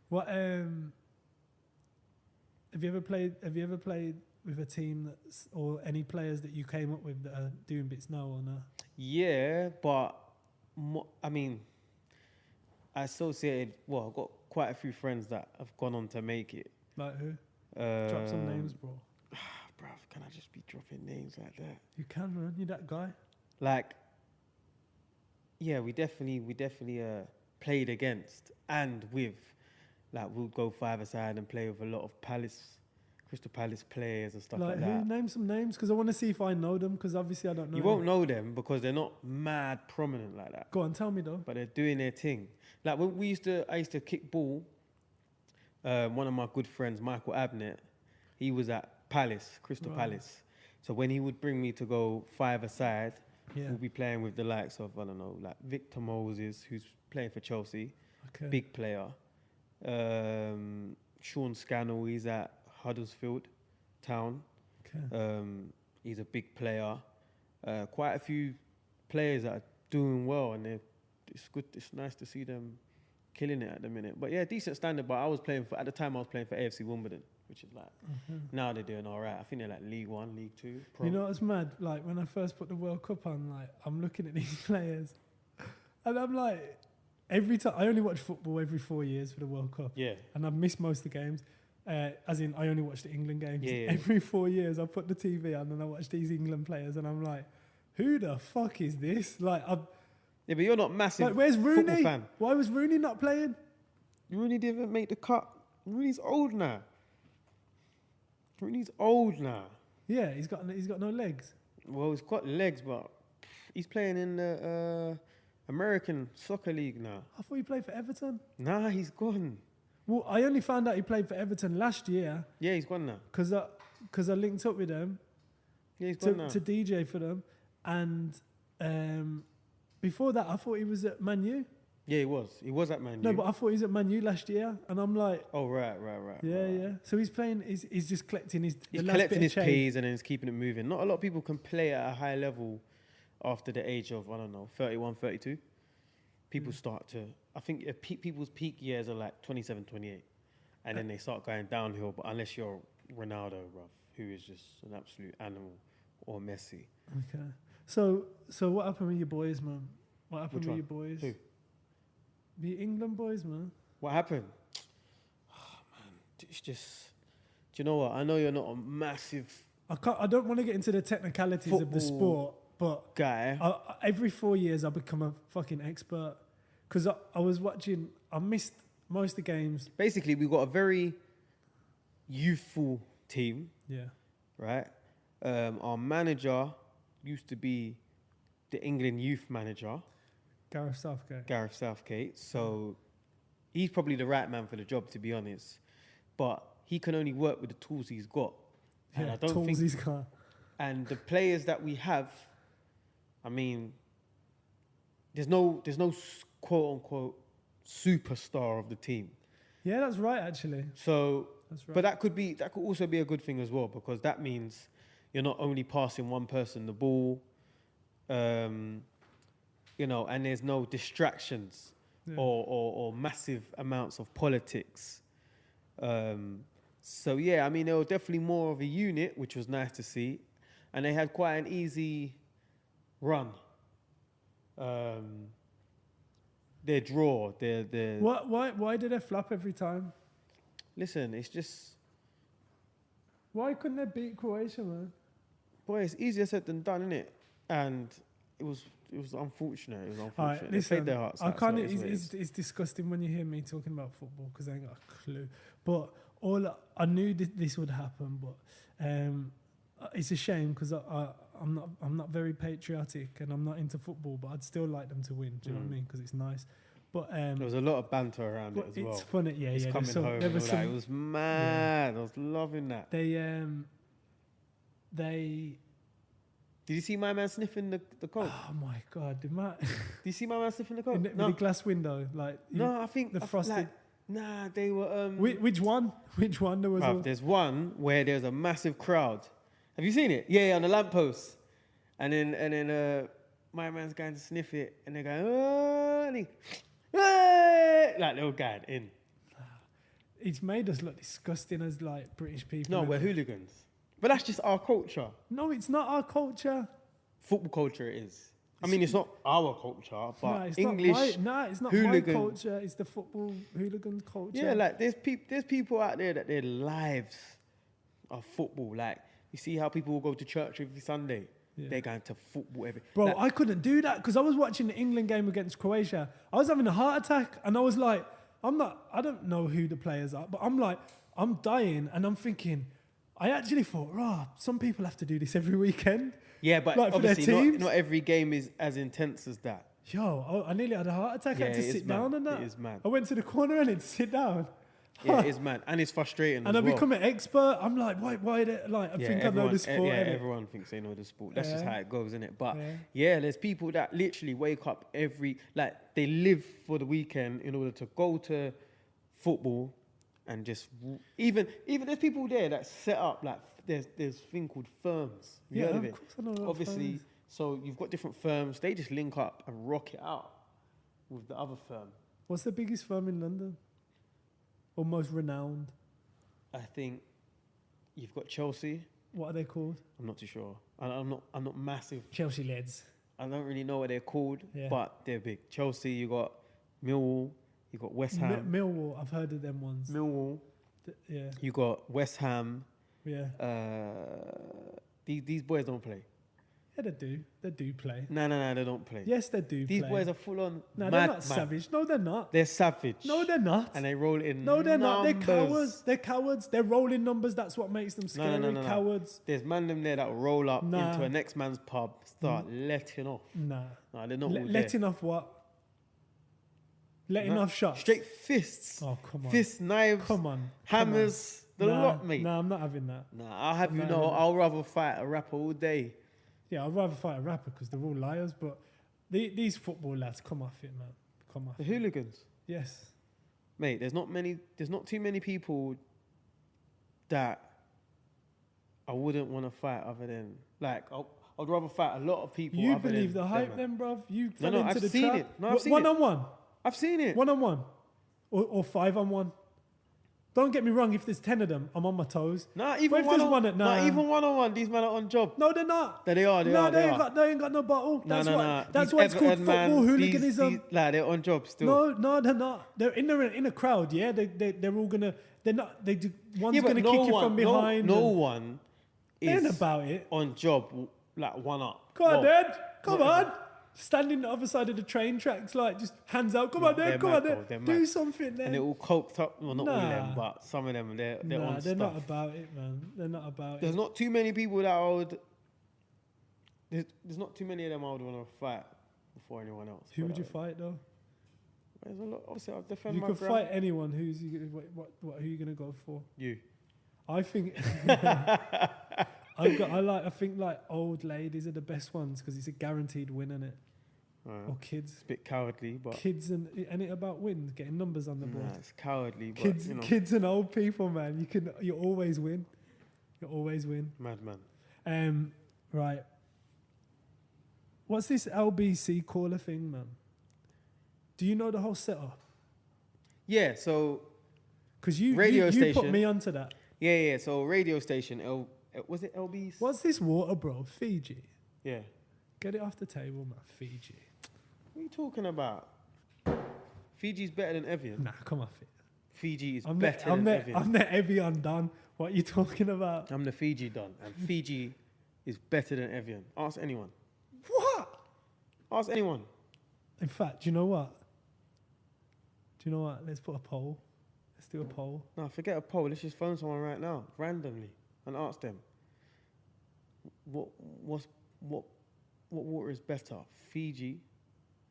What have you ever played with a team or any players that you came up with that are doing bits now or no? Yeah, but I mean, I've got quite a few friends that have gone on to make it. Like who? Drop some names, bro. Bruv, can I just be dropping names like that? You can, man. You're that guy. Like, yeah, we definitely played against and with, like, we'll go five-a-side and play with a lot of Crystal Palace players and stuff like that. Who? Name some names, because I want to see if I know them, because obviously I don't know. You won't know them because they're not mad prominent like that. Go on, tell me though. But they're doing their thing. Like when I used to kick ball. One of my good friends, Michael Abnett, he was at Crystal Palace. So when he would bring me to go five-a-side, we'll be playing with the likes of, I don't know, like Victor Moses, who's playing for Chelsea, big player. Sean Scannell, he's at Huddersfield Town. He's a big player. Quite a few players that are doing well, and it's good. It's nice to see them killing it at the minute. But yeah, decent standard. But at the time I was playing for AFC Wimbledon, which is like now they're doing all right. I think they're like League 1, League 2. Pro. You know what's mad? Like when I first put the World Cup on, like I'm looking at these players, and I'm like, every time I only watch football every 4 years for the World Cup. Yeah. And I've missed most of the games. As in, I only watch the England games. Yeah. Every 4 years, I put the TV on and I watch these England players, and I'm like, who the fuck is this? Like, yeah, but you're not massive. Like, where's Rooney? Football fan. Why was Rooney not playing? Rooney didn't make the cut. Rooney's old now. Rooney's old now. Yeah, he's got no legs. Well, he's got legs, but He's playing in the American Soccer League now. I thought he played for Everton. Nah, he's gone. Well, I only found out he played for Everton last year Yeah, he's gone now. because I linked up with them Yeah, he's gone now. to DJ for them, and before that I thought he was at Man U. Yeah, he was. He was at Man U. No, but I thought he was at Man U last year, and I'm like, Oh, right. yeah. So he's playing. He's just collecting his. He's the last collecting bit his of change. pays and then he's keeping it moving. Not a lot of people can play at a high level after the age of, I don't know, 31, 32. People start to, I think people's peak years are like 27, 28. And then they start going downhill. But unless you're Ronaldo, bruv, who is just an absolute animal, or Messi. Okay. So what happened with your boys, man? What happened Which with one? your boys? Who? The England boys, man. What happened? Oh, man, it's just, do you know what? I know you're not a massive I don't want to get into the technicalities of the sport, but guy. every 4 years I become a fucking expert because I was watching. I missed most of the games. Basically, we've got a very youthful team, Yeah. right? Our manager used to be the England youth manager, Gareth Southgate. So he's probably the right man for the job, to be honest. But he can only work with the tools he's got. And Yeah, I don't tools think. he's got. And the players that we have, I mean, there's no quote unquote superstar of the team. Yeah, that's right. Actually, So, that's right. but that could also be a good thing as well, because that means you're not only passing one person the ball, you know, and there's no distractions Yeah. or massive amounts of politics. So yeah, I mean, they were definitely more of a unit, which was nice to see, and they had quite an easy run. Their draw, their Why did they flop every time? listen, it's just, Why couldn't they beat Croatia, man? boy, it's easier said than done, innit? And it was unfortunate. It was unfortunate. All right, They listen, played their hearts I out, can't. so it is what it is. It's disgusting when you hear me talking about football because I ain't got a clue. But I knew this would happen, but it's a shame because I'm not very patriotic and I'm not into football, but I'd still like them to win. Do you know what I mean? Because it's nice. But There was a lot of banter around it but as well. it's funny. Yeah, He's yeah. coming There home and all was that. It was mad. I was loving that. They. Did you see my man sniffing the coke? Oh my god! Did Did you see my man sniffing the coke? in the, No, with the glass window, like no, I think the frosted. Like, nah, they were. Which one? Which one? There was. Bruv, there's one where there's a massive crowd. Have you seen it? Yeah, on the lamppost. And then my man's going to sniff it, and they're going, oh, and he, "Hey!" Like they're all going in. It's made us look disgusting as like British people. No, we're hooligans. But that's just our culture. No, it's not our culture. Football culture it is. I mean, it's not our culture, but It's English. it's not hooligan- my culture. It's the football hooligan culture. Yeah, like there's people out there that their lives are football. Like you see how people will go to church every Sunday. Yeah. They're going to football every. Bro, like, I couldn't do that because I was watching the England game against Croatia. I was having a heart attack and I was like, I don't know who the players are, but I'm dying and I'm thinking, I actually thought, some people have to do this every weekend. yeah, but like for their obviously teams. not every game is as intense as that. Yo, I nearly had a heart attack. I Yeah, had to it is sit down mad. and that. It is mad. I went to the corner and had to sit down. Yeah, it is mad, and it's frustrating. And as I well. become an expert. I'm like, why? Like, I think I know the sport. Yeah, innit? everyone thinks they know the sport. That's just Yeah. how it goes, isn't it? But Yeah. yeah, there's people that literally wake up they live for the weekend in order to go to football, and just even there's people there that set up like there's thing called firms. Have you Yeah, heard of of it? course I know about Obviously, firms. so you've got different firms. They just link up and rock it out with the other firm. What's the biggest firm in London? Or most renowned? I think you've got Chelsea. What are they called? I'm not too sure. I'm not massive. Chelsea Lids. I don't really know what they're called, Yeah. but they're big. Chelsea, you got Millwall, you got West Ham. Millwall, I've heard of them ones. Millwall, Yeah, you got West Ham. yeah. These boys don't play. Yeah, they do. They do play. No, they don't play. Yes, they do These play. boys are full on No, mad they're not man. savage. No, they're not. They're savage. No, they're not. And they roll in No, they're not. They're numbers. cowards. They're cowards. They're rolling numbers. That's what makes them scary. No. Cowards. There's man them there that will roll up Nah. into a next man's pub, start letting off. Nah. No, they're not all there. Letting off what? Letting off shots. Straight fists. Oh, come on. Fists, knives, Come on. hammers, the lot, mate. Nah, I'm not having that. Nah, I'll have I'm you not know, having I'll rather fight a rapper all day. Yeah, I'd rather fight a rapper because they're all liars. But these football lads, come off it, man. Come off The it. hooligans. Yes. Mate, there's not too many people that I wouldn't want to fight other than, like, I'd rather fight a lot of people. You other believe than the hype them, then, bruv? You No, fell into I've the seen trap. it. No, I've seen it. One-on-one. I've seen it. One-on-one. Or 5-on-1. Don't get me wrong, if there's 10 of them, I'm on my toes. Nah, But even if there's one at nah, nah. even one-on-one, these men are on job. No, they're not. They are. They ain't got no bottle. That's These why it's called Everton football man, hooliganism. they're on job still. No, they're not. They're in a crowd. Yeah, they're all gonna. They're not. They do. One's Yeah, but gonna kick you from behind. No and one they ain't is about it. on job like one up. Come on, Whoa. Dad. Come Not on. Standing the other side of the train tracks, like just hands out. Come No, on, they're Dad. Come mad, on, bro. Dad. They're Do mad. something, then. And they're all coked up. Well, not all of Nah. them, but some of them, they're Nah, on they're stuff. not about it, man. They're not about There's it. not too many people that I would. There's not too many of them I would want to fight before anyone else. Who But, would you fight though? There's a lot. Obviously, I'll If defend you my could ground. fight anyone, who's you? What? Who are you gonna go for? You. I think. I think like old ladies are the best ones because it's a guaranteed win, isn't it? Or kids. It's a bit cowardly, but Kids and it about wins, getting numbers on the board. nah, it's cowardly. But Kids, you know, kids and old people, man. You always win. You always win. madman. Right. What's this LBC caller thing, man? Do you know the whole setup? Yeah. So Because you Radio put station. me onto that. yeah. So radio station. Was it LB's? What's this water, bro? Fiji. Yeah. Get it off the table, man. Fiji. What are you talking about? Fiji's better than Evian. Nah, come off it. Fiji is I'm better than Evian. I'm the Evian done. What are you talking about? I'm the Fiji done, and Fiji is better than Evian. Ask anyone. What? Ask anyone. In fact, do you know what? Let's put a poll. Let's do a poll. No, forget a poll. Let's just phone someone right now, randomly, and ask them. What water is better, Fiji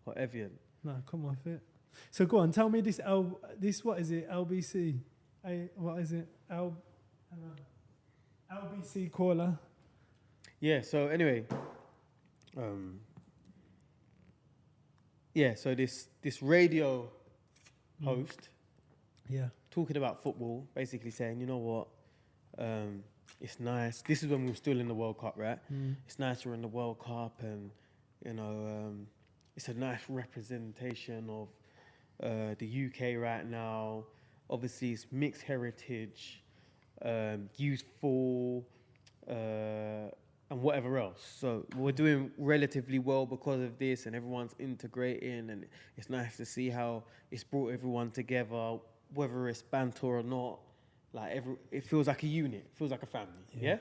or Evian? Nah, come off it. So go on, tell me this what is it? LBC. What is it? LBC caller. Yeah. So anyway, so this radio host Yeah. talking about football, basically saying, you know what, it's nice. This is when we were still in the World Cup, right? It's nice we're in the World Cup, and you know, it's a nice representation of the UK right now. Obviously, it's mixed heritage, youthful, and whatever else. So we're doing relatively well because of this, and everyone's integrating, and it's nice to see how it's brought everyone together, whether it's banter or not. Like it feels like a unit, it feels like a family. Yeah?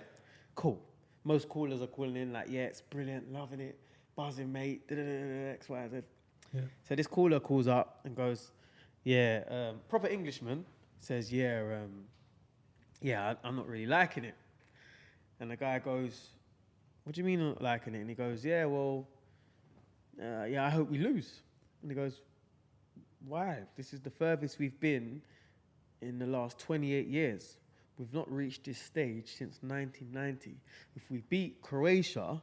Cool. Most callers are calling in like, yeah, it's brilliant, loving it, buzzing, mate, X, Y, Z. Yeah. So this caller calls up and goes, yeah, proper Englishman says, I'm not really liking it. And the guy goes, what do you mean not liking it? And he goes, I hope we lose. And he goes, why? This is the furthest we've been in the last 28 years. We've not reached this stage since 1990. If we beat Croatia,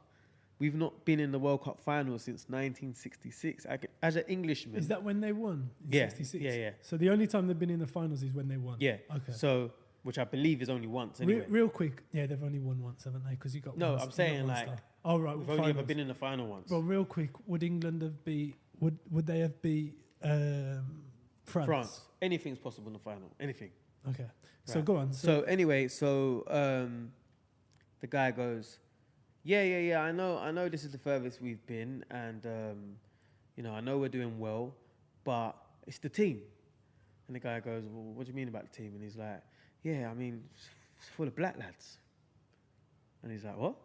we've not been in the World Cup final since 1966. As an Englishman... Is that when they won in Yeah, 66? yeah. So the only time they've been in the finals is when they won? Yeah. Okay. So, which I believe is only once anyway. Real quick. Yeah, they've only won once, haven't they? Because you got No, one, I'm you saying got one like... star. Oh, right. We've only ever been in the final once. Well, real quick, would England have beat... Would they have beat France? Anything's possible in the final. Anything. Okay. So Right. go on. So anyway, the guy goes, yeah, I know this is the furthest we've been, and I know we're doing well, but it's the team. And the guy goes, well, what do you mean about the team? And he's like, yeah, I mean, it's full of black lads. And he's like, what?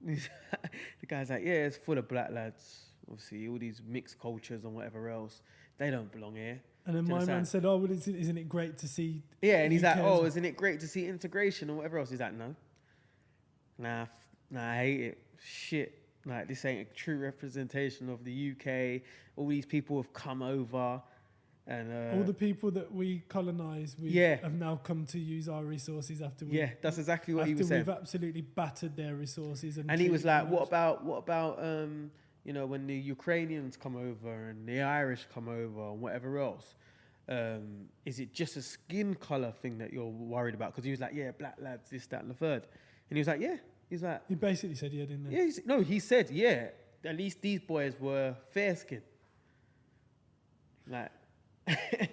The guy's like, yeah, it's full of black lads. Obviously, all these mixed cultures and whatever else, they don't belong here. And then Do you my man understand? said, "Oh, well, isn't it great to see?" Yeah, and he's like, UK oh, as- isn't it great to see integration and whatever else? He's like, no. Nah, I hate it. Shit. Like, this ain't a true representation of the UK. All these people have come over. And all the people that we colonise, we Yeah. have now come to use our resources after we. yeah, that's exactly what he was after saying. we've absolutely battered their resources, and And he was treated like, them what as- about, you know, when the Ukrainians come over and the Irish come over and whatever else? Is it just a skin color thing that you're worried about? Because he was like, yeah, black lads, this, that, and the third. And he was like, yeah. He's like, He basically said, "Yeah, didn't he?" yeah. No, he said, yeah. At least these boys were fair skinned. Like,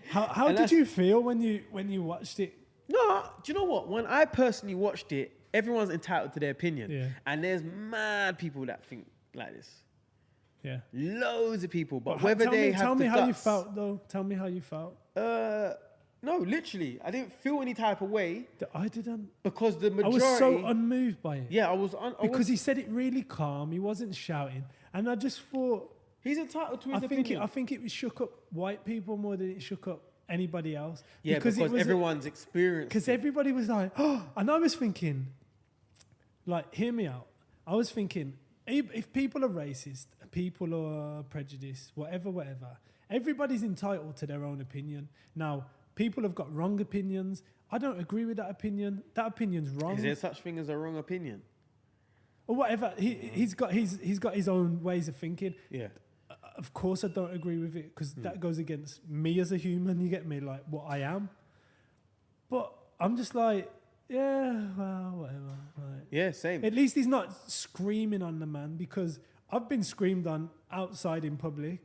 How And did that's- you feel when you watched it? no, do you know what? When I personally watched it, everyone's entitled to their opinion. Yeah. And there's mad people that think like this. Yeah. Loads of people. But But whether tell they me, have tell the me how you guts- felt though. Tell me how you felt. No, literally. I didn't feel any type of way I didn't. because the I majority... was so unmoved by it. yeah, I was... Because he said it really calm. He wasn't shouting, and I just thought. he's entitled to his I think opinion. it shook up white people more than it shook up anybody else. yeah, because it was everyone's experienced because it. everybody was like, oh, and I was thinking, like, hear me out. I was thinking, if people are racist, people are prejudiced, whatever, everybody's entitled to their own opinion. Now, people have got wrong opinions. I don't agree with that opinion. That opinion's wrong. Is there such thing as a wrong opinion? Or whatever. He's got his own ways of thinking. Yeah. Of course, I don't agree with it because that goes against me as a human. You get me, like what I am. But I'm just like, yeah, well, whatever. Like, Yeah, same. at least he's not screaming on the man, because I've been screamed on outside in public,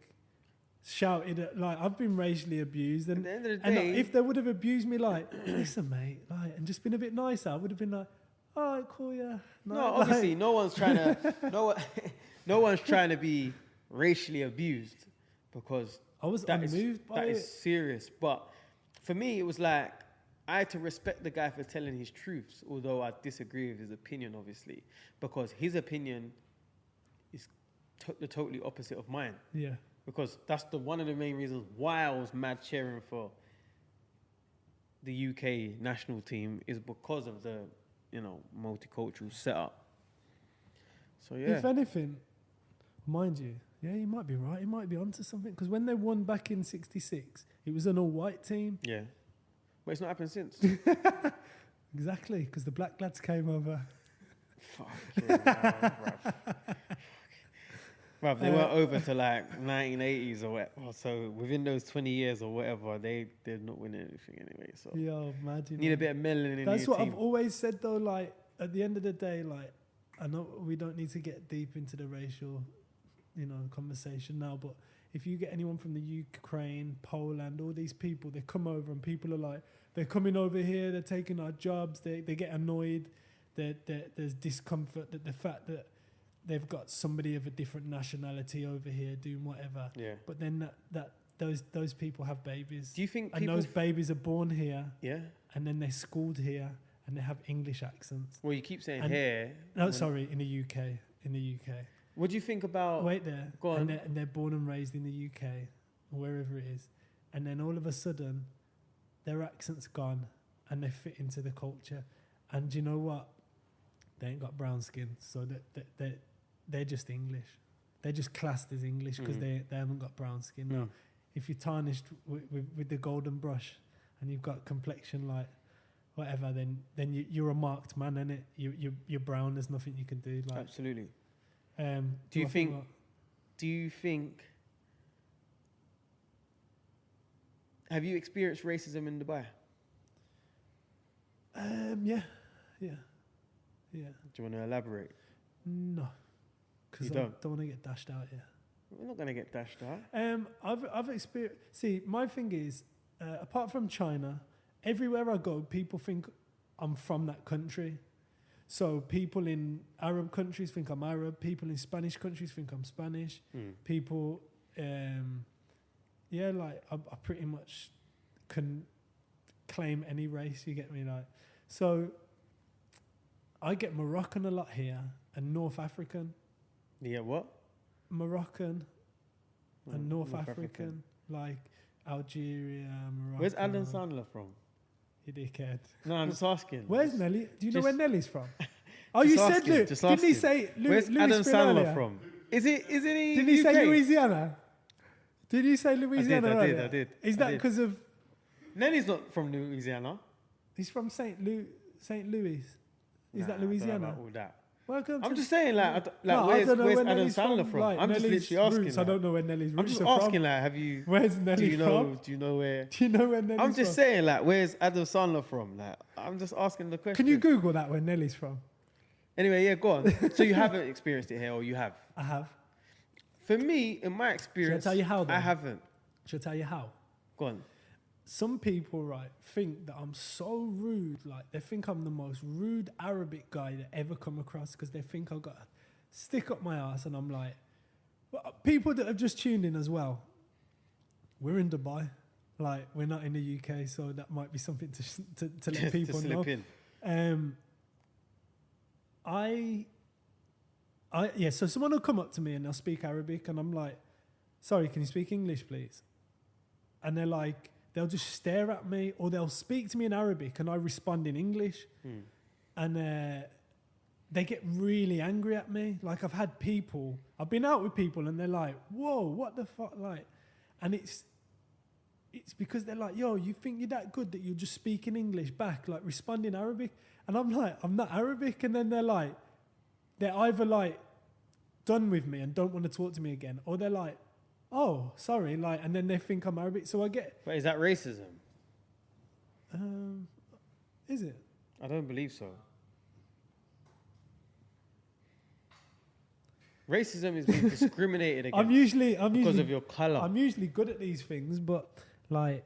shouted at, like, I've been racially abused, At and the end of the and day... if they would have abused me, like, listen, mate, like, and just been a bit nicer, I would have been like, all right, cool, yeah. no, like- obviously, no one's trying to... no one's trying to be racially abused, because I was that is unmoved by that it. is serious. But for me, it was like I had to respect the guy for telling his truths, although I disagree with his opinion, obviously, because his opinion is the totally opposite of mine. Yeah. Because that's one of the main reasons why I was mad cheering for the UK national team, is because of the, you know, multicultural setup. So yeah, If anything, mind you, yeah, you might be right. You might be onto something, because when they won back in '66, it was an all-white team. yeah, but it's not happened since. Exactly, because the black lads came over. Fuck yeah, bruv, they weren't over to like 1980s or whatever. So within those 20 years or whatever, they're not winning anything anyway. So Yo, imagine. need a bit of melanin in That's your what team. I've always said though. Like, at the end of the day, like, I know we don't need to get deep into the racial, conversation now, but if you get anyone from the Ukraine, Poland, all these people, they come over and people are like, they're coming over here, they're taking our jobs, they get annoyed, there's discomfort, that the fact that they've got somebody of a different nationality over here doing whatever. Yeah. But then those people have babies. Do you think And people... those babies are born here, yeah. and then they're schooled here, and they have English accents. Well, you keep saying And- here. No, sorry, in the UK. What do you think about... Wait there. Go on. And they're born and raised in the UK, or wherever it is. And then all of a sudden, their accent's gone, and they fit into the culture. And do you know what? They ain't got brown skin, so they're just English. They're just classed as English because they haven't got brown skin. Now, if you're tarnished with the golden brush, and you've got complexion like whatever, then you're a marked man, innit? You're brown. There's nothing you can do. Like, Absolutely. do you I think- what? Do you think... Have you experienced racism in Dubai? Yeah. Do you want to elaborate? No, because You I don't? don't want to get dashed out here. We're not going to get dashed out. I've experienced. See, my thing is, apart from China, everywhere I go, people think I'm from that country. So people in Arab countries think I'm Arab. People in Spanish countries think I'm Spanish. People, like I pretty much can claim any race. You get me, like. So I get Moroccan a lot here, and North African, Yeah, what? Moroccan, Oh, and North North African, like Algeria, Morocco. Where's Adam Sandler from? You dickhead. No, I'm just asking. Where's Just- Nelly? Do you know just- where Nelly's from? Oh, just you said asking, Luke. just Didn't he asking. say Where's Louis Adam Phil Sandler earlier? from? Isn't he? Did he UK? say Louisiana? Did you say Louisiana? I earlier? did. Is I that did. because of Nelly's not from Louisiana. he's from St. Louis? Is Nah, that I don't know Louisiana? about all that. Welcome I'm to just saying, like, No, I where's don't know where Adam Nelly's Sandler from? Like, I'm just Nelly's literally asking. roots. I like. don't know where Nelly's I'm roots just are asking, from. like, have you? Where's Nelly Do you know? from? Do you know where? Do you know where Nelly's I'm just from? saying, like, where's Adam Sandler from? Like, I'm just asking the question. Can you Google that where Nelly's from? Anyway, yeah, go on. So you haven't experienced it here, or you have? I have. For me, in my experience, tell you how, though? I haven't. Should I tell you how? Go on. Some people, right, think that I'm so rude. Like, they think I'm the most rude Arabic guy they ever come across because they think I've got a stick up my ass. And I'm like, well, people that have just tuned in as well, we're in Dubai. Like, we're not in the UK, so that might be something to let people to know. slip in. So someone will come up to me and they'll speak Arabic and I'm like, sorry, can you speak English, please? And they're like, they'll just stare at me or they'll speak to me in Arabic and I respond in English. And they get really angry at me. Like I've been out with people and they're like, whoa, what the fuck? Like, and it's because they're like, yo, you think you're that good that you're just speaking English back, like respond in Arabic? And I'm like, I'm not Arabic. And then they're either like done with me and don't want to talk to me again, or they're like, oh, sorry, like, and then they think I'm Arabic. So I get. But is that racism? Is it? I don't believe so. Racism is being discriminated against because of your colour. I'm usually good at these things, but like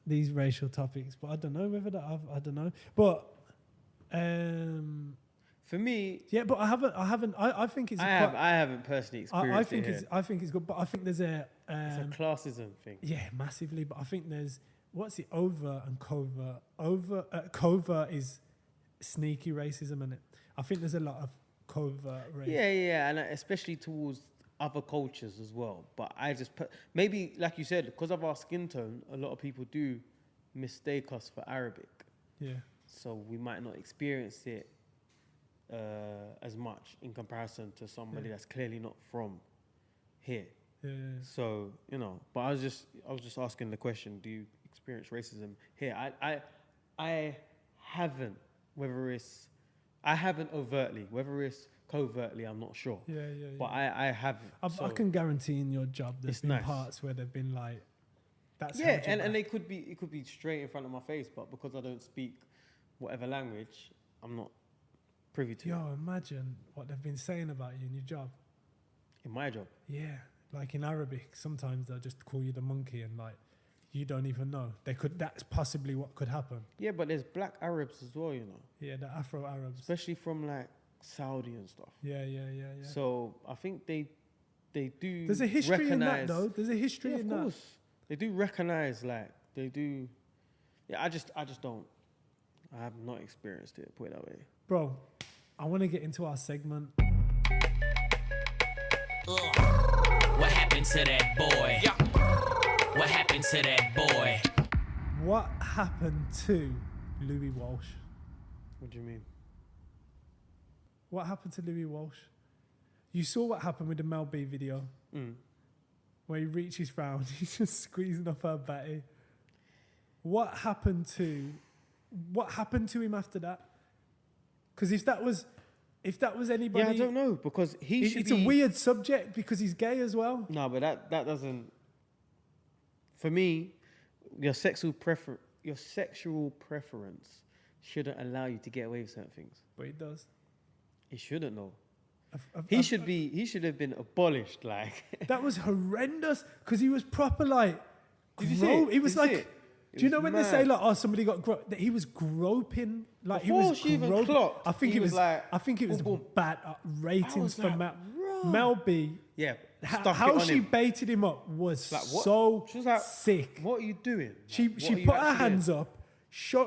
these racial topics. But I don't know whether I don't know. But for me, yeah. But I haven't. I think it's. I haven't personally experienced I think it's good. But I think there's a. It's a classism thing. Yeah, massively. But I think there's what's it overt and covert. Covert is sneaky racism, isn't it? I think there's a lot of covert racism. Yeah, and especially towards other cultures as well. But I just maybe, like you said, because of our skin tone, a lot of people do mistake us for Arabic. Yeah. So we might not experience it as much in comparison to somebody that's clearly not from here. Yeah. So, but I was just asking the question, do you experience racism here? I haven't, I haven't overtly, whether it's covertly, I'm not sure. Yeah. But I have. I can guarantee in your job there's been nice. parts where they've been like, that's yeah, and it could be straight in front of my face, but because I don't speak whatever language, I'm not privy to it. Yo, imagine what they've been saying about you in your job. In my job. Yeah, like in Arabic, sometimes they'll just call you the monkey and like, you don't even know. That's possibly what could happen. Yeah, but there's black Arabs as well, Yeah, the Afro-Arabs. Especially from like Saudi and stuff. Yeah. So I think they do. There's a history in that though. There's a history in that. Of course. They do recognize, like, they do. Yeah, I just don't. I have not experienced it, put it that way. Bro, I want to get into our segment. What happened to that boy? What happened to that boy? What happened to Louis Walsh? What do you mean? What happened to Louis Walsh? You saw what happened with the Mel B video? Where he reaches round, he's just squeezing off her batty. What happened to him after that? Because if that was anybody, Yeah, I don't know, because it's a weird subject because he's gay as well. No, but that doesn't. For me, your sexual preference shouldn't allow you to get away with certain things. But he does. He shouldn't know. He should have been abolished. Like that was horrendous because he was proper like. Did you see it? He was Did you like. see it? Do you know when they say like, oh, somebody got groped? That he was groping, like Before he was she even groping. clocked, I think he it was. was like, I think it was boom, boom. bad ratings for like, Mel B. Yeah, How she baited him up was Like, what? so She was like, sick. What are you doing? She Like, what are you put her actually hands up,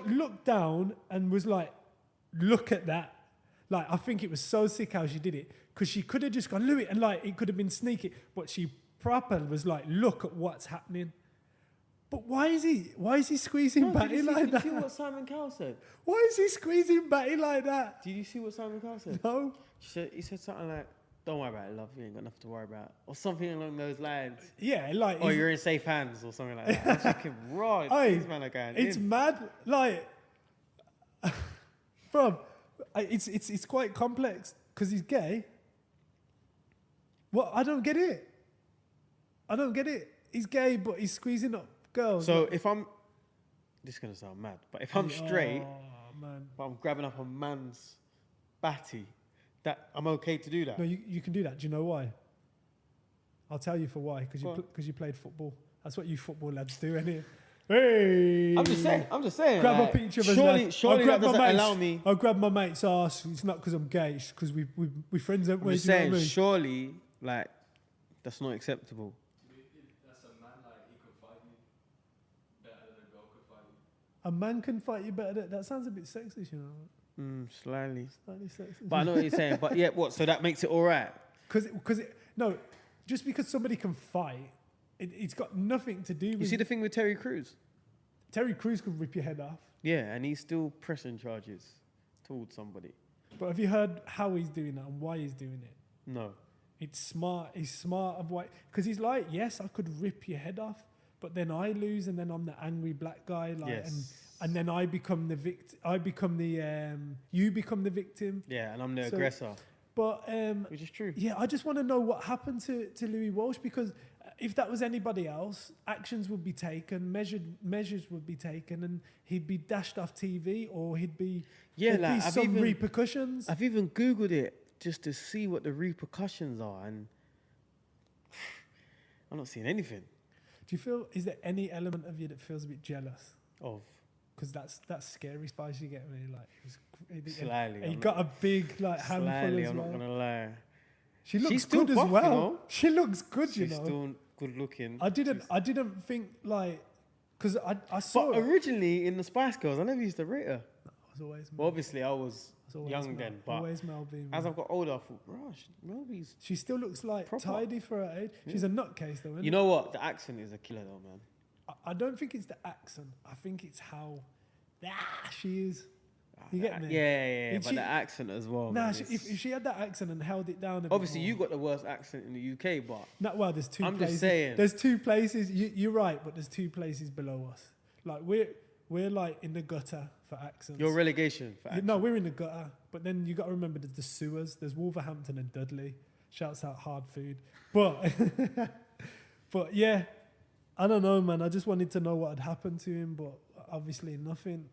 looked down, and was like, "Look at that." Like, I think it was so sick how she did it, because she could have just gone, Louis, and like, it could have been sneaky, but she proper was like, look at what's happening. But why is he squeezing Batty like that? Did you see what Simon Cowell said? Why is he squeezing Batty like that? Did you see what Simon Cowell said? No. He said something like, don't worry about it, love, you ain't got nothing to worry about. Or something along those lines. Yeah, like... Or you're in safe hands or something like that. I'm thinking, right, Hey, these men are going it's in. mad. Like, bro, it's quite complex because he's gay. What? I don't get it. He's gay, but he's squeezing up girls. So if I'm... This is going to sound mad, but if I'm straight, man. but I'm grabbing up a man's batty, that I'm okay to do that? No, you can do that. Do you know why? I'll tell you for why. Because you played football. That's what you football lads do, innit? Hey! I'm just saying. Grab like, a picture of us. Surely that doesn't allow me... I'll grab my mate's ass. It's not because I'm gay. It's because we friends. I'm just saying, surely, like, that's not acceptable. That's a man, like, he could fight you better than a girl could fight you. A man can fight you better. That sounds a bit sexist, you know. Slightly. Slightly sexist. But I know what you're saying. But yeah, what? So that makes it all right? No, just because somebody can fight, it's got nothing to do with... You see the thing with Terry Crews? Terry Crews could rip your head off. Yeah, and he's still pressing charges towards somebody. But have you heard how he's doing that and why he's doing it? No. It's smart. He's smart of why... Because he's like, yes, I could rip your head off, but then I lose and then I'm the angry black guy. Like, Yes. And then I become the victim. You become the victim. Yeah, and I'm the aggressor. But... Which is true. Yeah, I just want to know what happened to Louis Walsh, because if that was anybody else, actions would be taken, measures would be taken, and he'd be dashed off TV, or there'd be some repercussions. I've even Googled it just to see what the repercussions are, and I'm not seeing anything. Do you feel, is there any element of you that feels a bit jealous? Of? Because that's scary spice, you get me? Like, Slightly. He got a big handful slightly, as I'm well. not going to lie. She looks She's still good buff, as well. you know? She looks good, you know. She's still good looking. I didn't think like, because I saw But her. originally in the Spice Girls, I never used to rate her. I was always Well, obviously I was young Mel. then, but Always Mel B. as I've got older, I thought, gosh, Melby's... She still looks like Proper. tidy for her age. She's a nutcase though, isn't You know what? The accent is a killer though, man. I don't think it's the accent. I think it's how she is. You get me? Yeah, And but she- the accent as well. Nah, man, if she had that accent and held it down a bit obviously, more. you got the worst accent in the UK, but Well, there's two I'm places. just saying. There's two places. You're right, but there's two places below us. Like we're like in the gutter for accents. your relegation for accent. No, we're in the gutter. But then you got to remember there's the sewers. There's Wolverhampton and Dudley. Shouts out hard food. But but yeah, I don't know, man. I just wanted to know what had happened to him, but obviously nothing.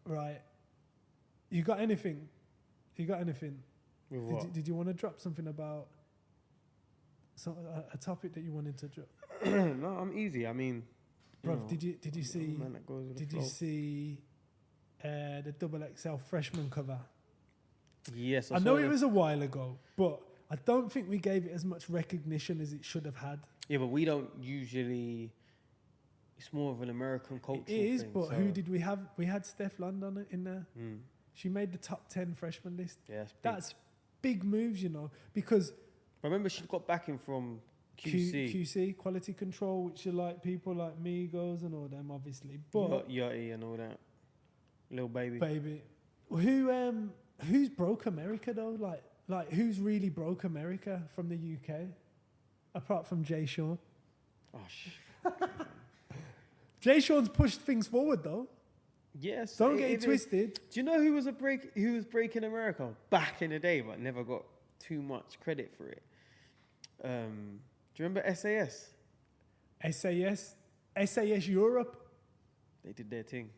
Right. You got anything? With what? Did you want to drop something about a topic that you wanted to drop? No, I'm easy. I mean, Bro, know, did you see? man that goes with the Did you flow. see the XXL freshman cover? Yes, I know it was a while ago, but I don't think we gave it as much recognition as it should have had. Yeah, but we don't usually. It's more of an American culture. It is, thing, but so- who did we have? We had Steph London in there. Mm. She made the top 10 freshman list. Yeah, That's big moves, you know, because remember she got backing from QC. QC, quality control, which are like people like Migos and all them, obviously. But Got Yachty and all that. Little baby. baby, who's broke America though? Like who's really broke America from the UK, apart from Jay Sean? Oh, Jay Sean's pushed things forward though. yes. Don't get it twisted. Do you know who was breaking America back in the day, but never got too much credit for it? Do you remember SAS? SAS Europe. They did their thing.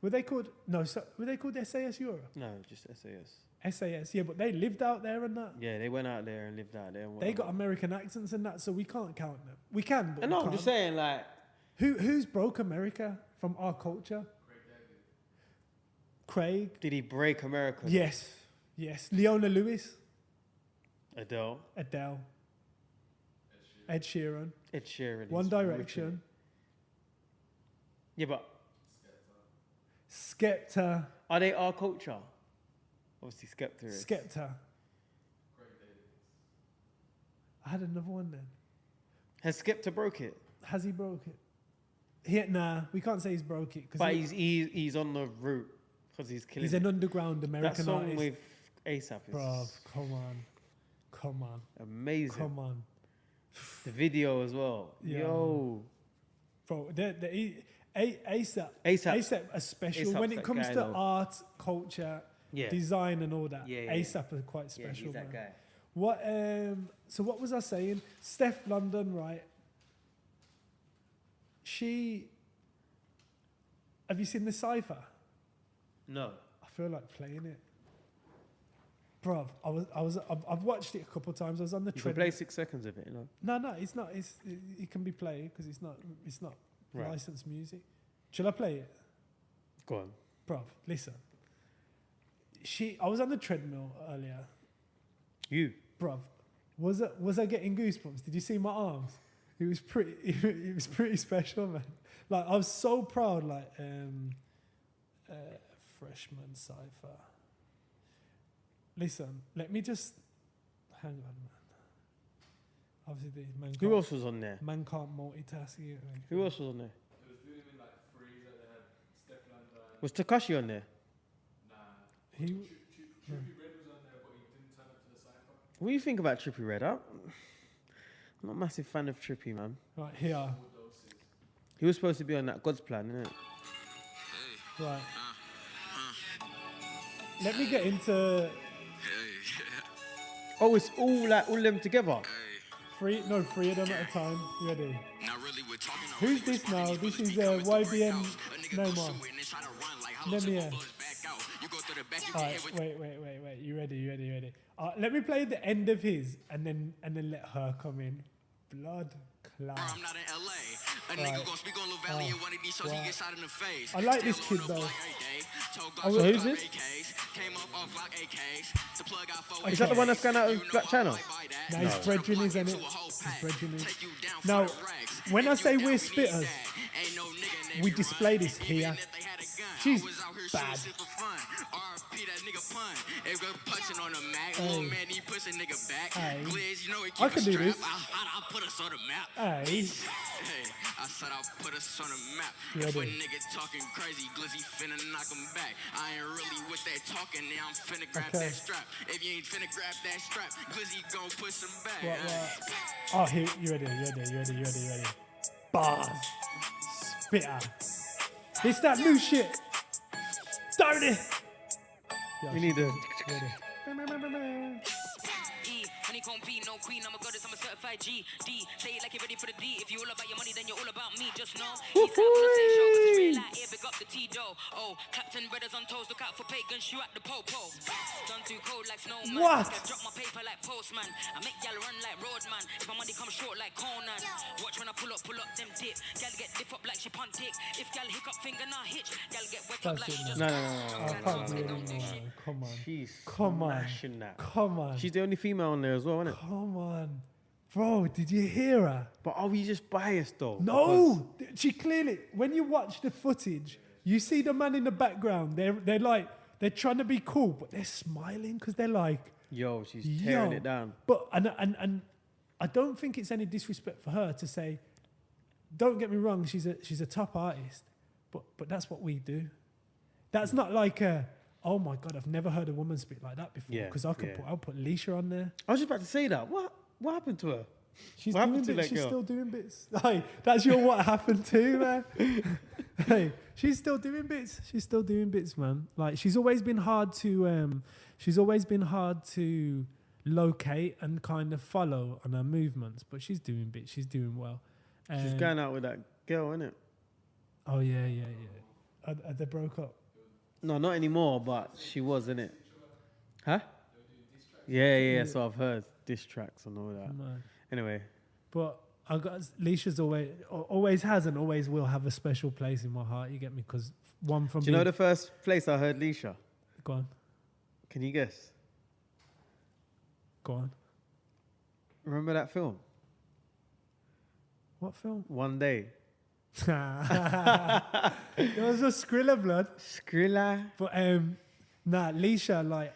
Were they called? No, were they called SAS Europe? No, just SAS. SAS, yeah, but they lived out there and that. Yeah, they went out there and lived out there. And They got whatever. American accents and that, so we can't count them. We can, but And we no, I'm can't. just saying, like, Who's broke America from our culture? Craig. did he break America? Yes. Leona Lewis. Adele. Adele. Ed Sheeran. Ed Sheeran. One is Direction. ripping. Yeah, but Skepta. are they our culture? Obviously, Skepta is. Skepta. I had another one then. Has Skepta broke it? Has he broke it? Nah, we can't say he's broke it. But he's on the route because he's killing He's an underground American that song artist. with ASAP is Bruv, come on. amazing. Come on. The video as well. Yeah. Yo. Bro, ASAP are special. A$AP's When it that comes guy, to though. art, culture, Yeah. design and all that, Yeah. ASAP are quite Yeah, special, he's that man. guy. What so what was I saying? Steph London, right? Have you seen the Cypher? No. I feel like playing it. Bruv, I've watched it a couple of times. I was on the You can treadmill. play 6 seconds of it, you know. No, it's not. It can be played because it's not Right. licensed music. Shall I play it? Go on. Bruv, listen. I was on the treadmill earlier. You. Bruv, was I getting goosebumps? Did you see my arms? It was pretty special, man. Like I was so proud. Like freshman Cypher. Listen, let me just hang on, man. Obviously, Who else was on there? Man can't multitask. Who else was on there? It was doing in like threes that they had Steph London. Was Takashi on there? Nah. He. Trippie Red was on there, but he didn't turn up to the Cypher. What do you think about Trippie Red? I'm not a massive fan of Trippie, man. Right here. He was supposed to be on that God's Plan, innit? Right. Let me get into Oh, it's all them together. three of them at a time. You ready? Not really, we're talking Who's this now? This is YBN Neymar. Neymar. Alright, wait. You ready? Let me play the end of his and then let her come in. Blood clot. I'm not in LA. A nigga gon' speak on Lil Valley and one of these shows he get shot in the face. I like this kid though. So who's this? Is that the one that's going out of Black Channel? Now his brethren is in it. Now, when I say we're spitters, we display this here. She's bad. I can do this. Hey. I said I'll put us on a map. Yeah, If a dude. nigga talking crazy, Glizzy finna knock him back. I ain't really with that talking, now I'm finna grab Okay. that strap. If you ain't finna grab that strap, Glizzy gon' push him back. What? Oh, here, you ready? Bars. Spitter. It's that new shit. Dirty. Yeah, We need a... ready. Honeycomb P, no queen, I'm a goddess, I'm a certified G. D, say it like you're ready for the D. If you all about your money, then you're all about me. Just know, he's out on the same show, 'cause it's real out here, big up the T-Do. Oh, Captain Brothers on toes, look out for pagans, shoot at the po-po. Done too cold like snowman. What? I drop my paper like postman. I make y'all run like roadman. If my money comes short like Conan. Watch when I pull up them dip. Y'all get dip up like she punt dick. If y'all hiccup finger, not hitch. Y'all get wet up That's like it, she man. just... No. I can't do it anymore. Come on. She's Come on. smashing that. Come on. She's the only female on there as well, isn't it? Come on. Bro, did you hear her? But are we just biased though? No. She clearly, when you watch the footage, you see the man in the background. They're like, they're trying to be cool, but they're smiling because they're like, Yo, she's tearing yo. it down. But, and I don't think it's any disrespect for her to say, don't get me wrong, she's a top artist, but that's what we do. That's not like oh my God, I've never heard a woman speak like that before. Yeah, Because I'll put Leisha on there. I was just about to say that. What happened to her? She's What doing happened to bits. that She's girl? still doing bits. Hey, that's your what happened to, man. Hey, she's still doing bits. She's still doing bits, man. Like she's always been hard to locate and kind of follow on her movements, but she's doing bits. She's doing well. She's going out with that girl, innit? Oh yeah. Are they broke up? No, not anymore, but she was, innit? Huh? Yeah, so I've heard diss tracks and all that. Man. Anyway, But Leisha's always has and always will have a special place in my heart. You get me? Because one from do you know the first place I heard Leisha? go on. Can you guess? Go on. Remember that film? What film? One Day. There was a Skrilla blood. Skrilla. But Nah, Leisha, like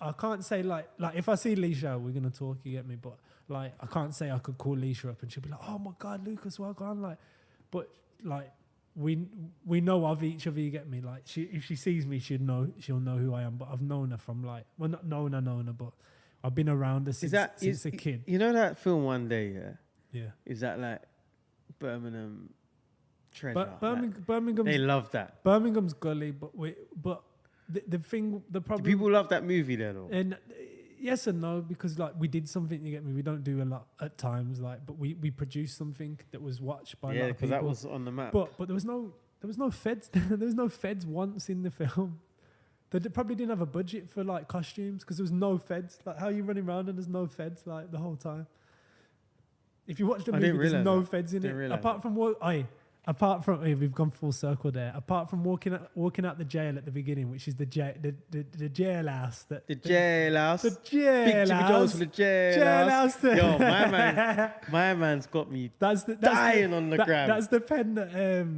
I can't say like if I see Leisha, we're gonna talk. You get me? But like I can't say I could call Leisha up and she'll be like, "Oh my God, Lucas, well gone." Like, but like we know of each other. You get me? Like if she sees me, she'll know who I am. But I've known her from like, well, not known her, but I've been around her since a kid. You know that film One Day, yeah? Yeah. Is that like Birmingham treasure? Birmingham's, they love that. Birmingham's gully, but the problem. Do people love that movie then? Or? And yes and no, because like we did something, you get me? We don't do a lot at times, like, but we produced something that was watched by a lot of people. Yeah, because that was on the map. But there was no feds. There was no feds once in the film. They probably didn't have a budget for like costumes because there was no feds. Like, how are you running around and there's no feds like the whole time? If you watch the movie, there's no feds in it. Apart from we've gone full circle there. Apart from walking out the jail at the beginning, which is the jailhouse. The jailhouse. Big Jimmy Jones from the jailhouse. Yo, my man's got me dying on the ground. That's the pen that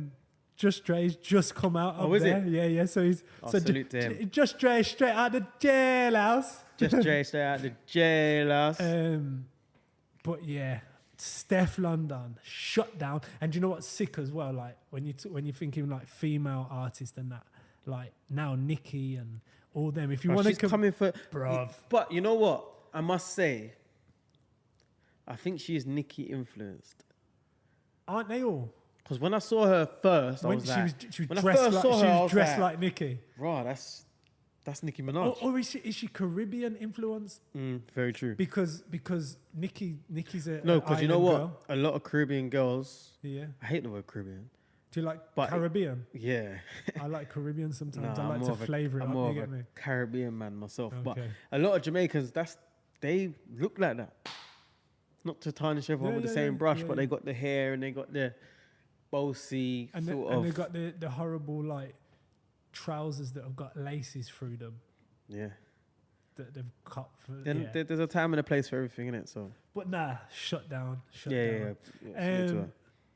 Just Dre's just come out of there. It? Yeah. So he's salute to him. Just Dre straight out the jailhouse. Just Dre straight out the jailhouse. But yeah. Steph London shut down, and you know what's sick as well? Like when you're thinking like female artists and that, like now Nicki and all them. If you want to coming for, bruv. But you know what? I must say, I think she is Nicki influenced. Aren't they all? Because when I saw her first, I was dressed like Nicki. Right, that's Nicki Minaj. Or is she Caribbean influenced? Very true. Because Nicki's a no, because you know what? Girl. A lot of Caribbean girls. Yeah. I hate the word Caribbean. Do you like Caribbean? Yeah. I like Caribbean sometimes. Nah, I like to flavour it up. I'm more you of get a me? Caribbean man myself. Okay. But a lot of Jamaicans, they look like that. Not to tarnish everyone with the same brush, but they got the hair and they got the bossy and they got the horrible like trousers that have got laces through them. Yeah. That they've cut for. There's a time and a place for everything, innit? So. But nah, shut down. Yeah.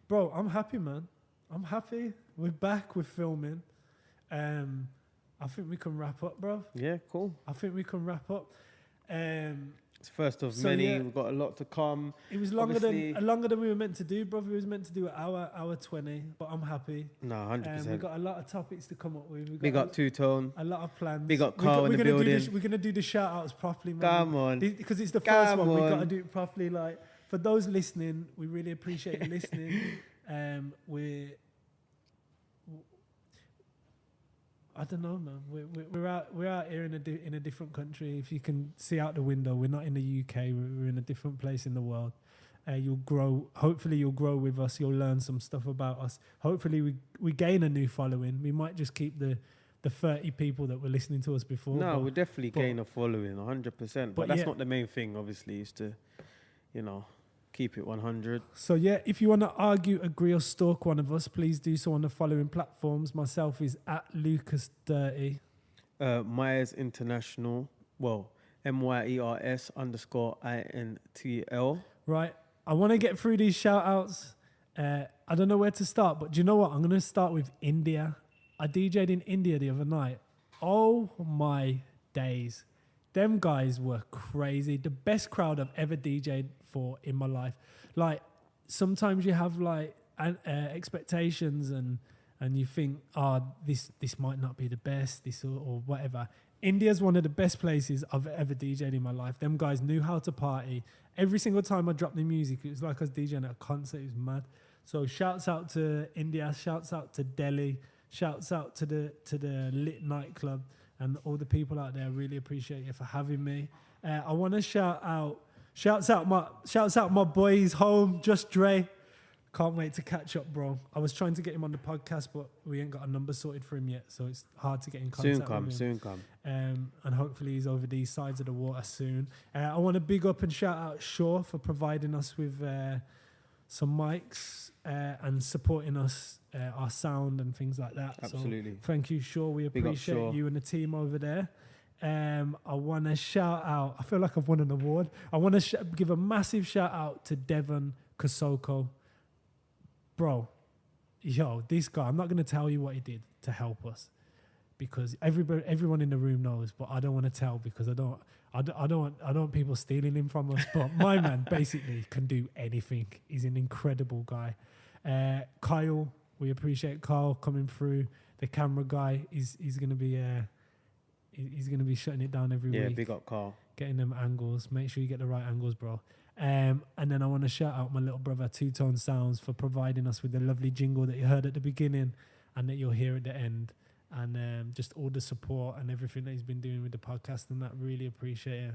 Bro, I'm happy, man. I'm happy. We're back. We're filming. I think we can wrap up, bro. Yeah, cool. I think we can wrap up. It's first of many. Yeah, we've got a lot to come. It was longer than we were meant to do, brother. We was meant to do an hour 20, but I'm happy. No, 100%. We've got a lot of topics to come up with. Big up Two-Tone. A lot of plans. Big up Carl in the building. We're going to do the shout-outs properly, man. Come on. Because it's the first one. We've got to do it properly. Like, for those listening, we really appreciate you listening. I don't know, man. We're out here in a different country. If you can see out the window, we're not in the UK. We're in a different place in the world. You'll grow. Hopefully, you'll grow with us. You'll learn some stuff about us. Hopefully, we gain a new following. We might just keep the 30 people that were listening to us before. No, we'll definitely gain a following, 100%. But that's not the main thing. Obviously, is to, keep it 100. So yeah, if you want to argue, agree, or stalk one of us, please do so on the following platforms. Myself is at Lucasdirty. Myers International. Well, MYERS_INTL. Right. I want to get through these shout outs. I don't know where to start, but do you know what? I'm going to start with India. I DJ'd in India the other night. Oh my days. Them guys were crazy. The best crowd I've ever DJ'd for in my life. Like, sometimes you have like expectations and you think, this might not be the best, this or whatever. India's one of the best places I've ever DJ'd in my life. Them guys knew how to party. Every single time I dropped the music, it was like I was DJing at a concert. It was mad. So shouts out to India, shouts out to Delhi, shouts out to the Lit nightclub. And all the people out there, I really appreciate you for having me. I want to shouts out my boys home, Just Dre. Can't wait to catch up, bro. I was trying to get him on the podcast, but we ain't got a number sorted for him yet, so it's hard to get in contact with him. Soon come. And hopefully he's over these sides of the water soon. I want to big up and shout out Shaw for providing us with some mics and supporting us, our sound and things like that. Absolutely. So thank you, Shaw. We appreciate you and the team over there. I want to shout out, I feel like I've won an award. I want to give a massive shout out to Devon Kosoko. Bro, this guy, I'm not going to tell you what he did to help us because everyone in the room knows, but I don't want to tell because I don't want people stealing him from us. But my man basically can do anything. He's an incredible guy. Kyle, we appreciate Kyle coming through. The camera guy, he's gonna be shutting it down every week. Yeah, big up Carl. Getting them angles. Make sure you get the right angles, bro. And then I want to shout out my little brother, Two Tone Sounds, for providing us with the lovely jingle that you heard at the beginning and that you'll hear at the end. And just all the support and everything that he's been doing with the podcast, and that really appreciate it.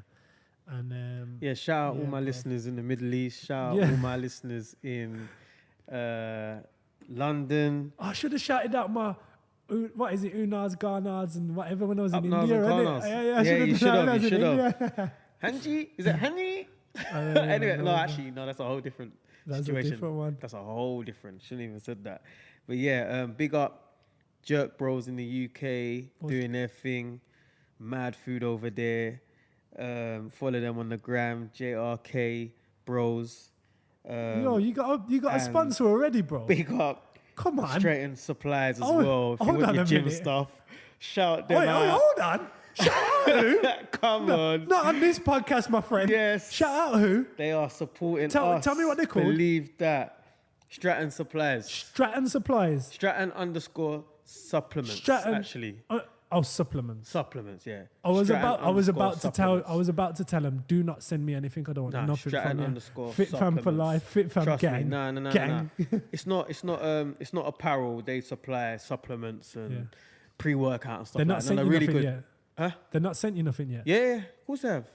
And shout out all my listeners in the Middle East. Shout out all my listeners in London. I should have shouted out my what is it, Unars, Garnards, and whatever when I was in Upnars India. and Karnars. Yeah, You should have. India. Hanji? Is it Hanji? Anyway, no, that's a whole different situation. A different one. That's a whole different. Shouldn't even said that. But yeah, big up Jerk Bros in the UK doing their thing. Mad food over there. Follow them on the gram. JRK Bros. Yo, you got a sponsor already, bro. Big up. Come on. Straighten Supplies as well. If you hold want on your a gym minute. stuff, shout them out. Hold on. Shout out who? Come on. Not on this podcast, my friend. Yes. Shout out who? They are supporting us. Tell me what they're called. Believe that. Stratton Supplies. Stratton Supplies. Stratton _ supplements. Stratton. Actually. Supplements. Supplements, yeah. I was Stratton about to tell him, do not send me anything. I don't want nothing Stratton from you. _ Fit fam for life. Fit fam Trust gang. me, no. Gang. It's not apparel. They supply supplements and pre-workout and stuff. They're not sent you really nothing good. yet. Huh? They're not sent you nothing yet. Yeah, of course they have.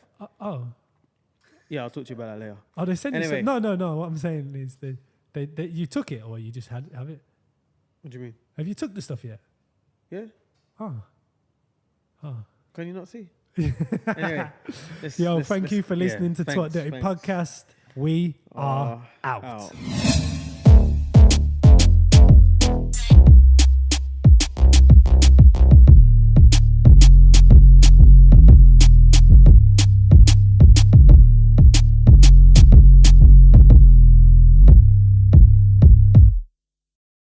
Yeah, I'll talk to you about that later. Oh, they sent Anyway. you some? No. What I'm saying is they you took it or you just have it. What do you mean? Have you took the stuff yet? Yeah. Oh. Can you not see? Anyway. Thank you for listening to Talk Dirty Podcast. We are out.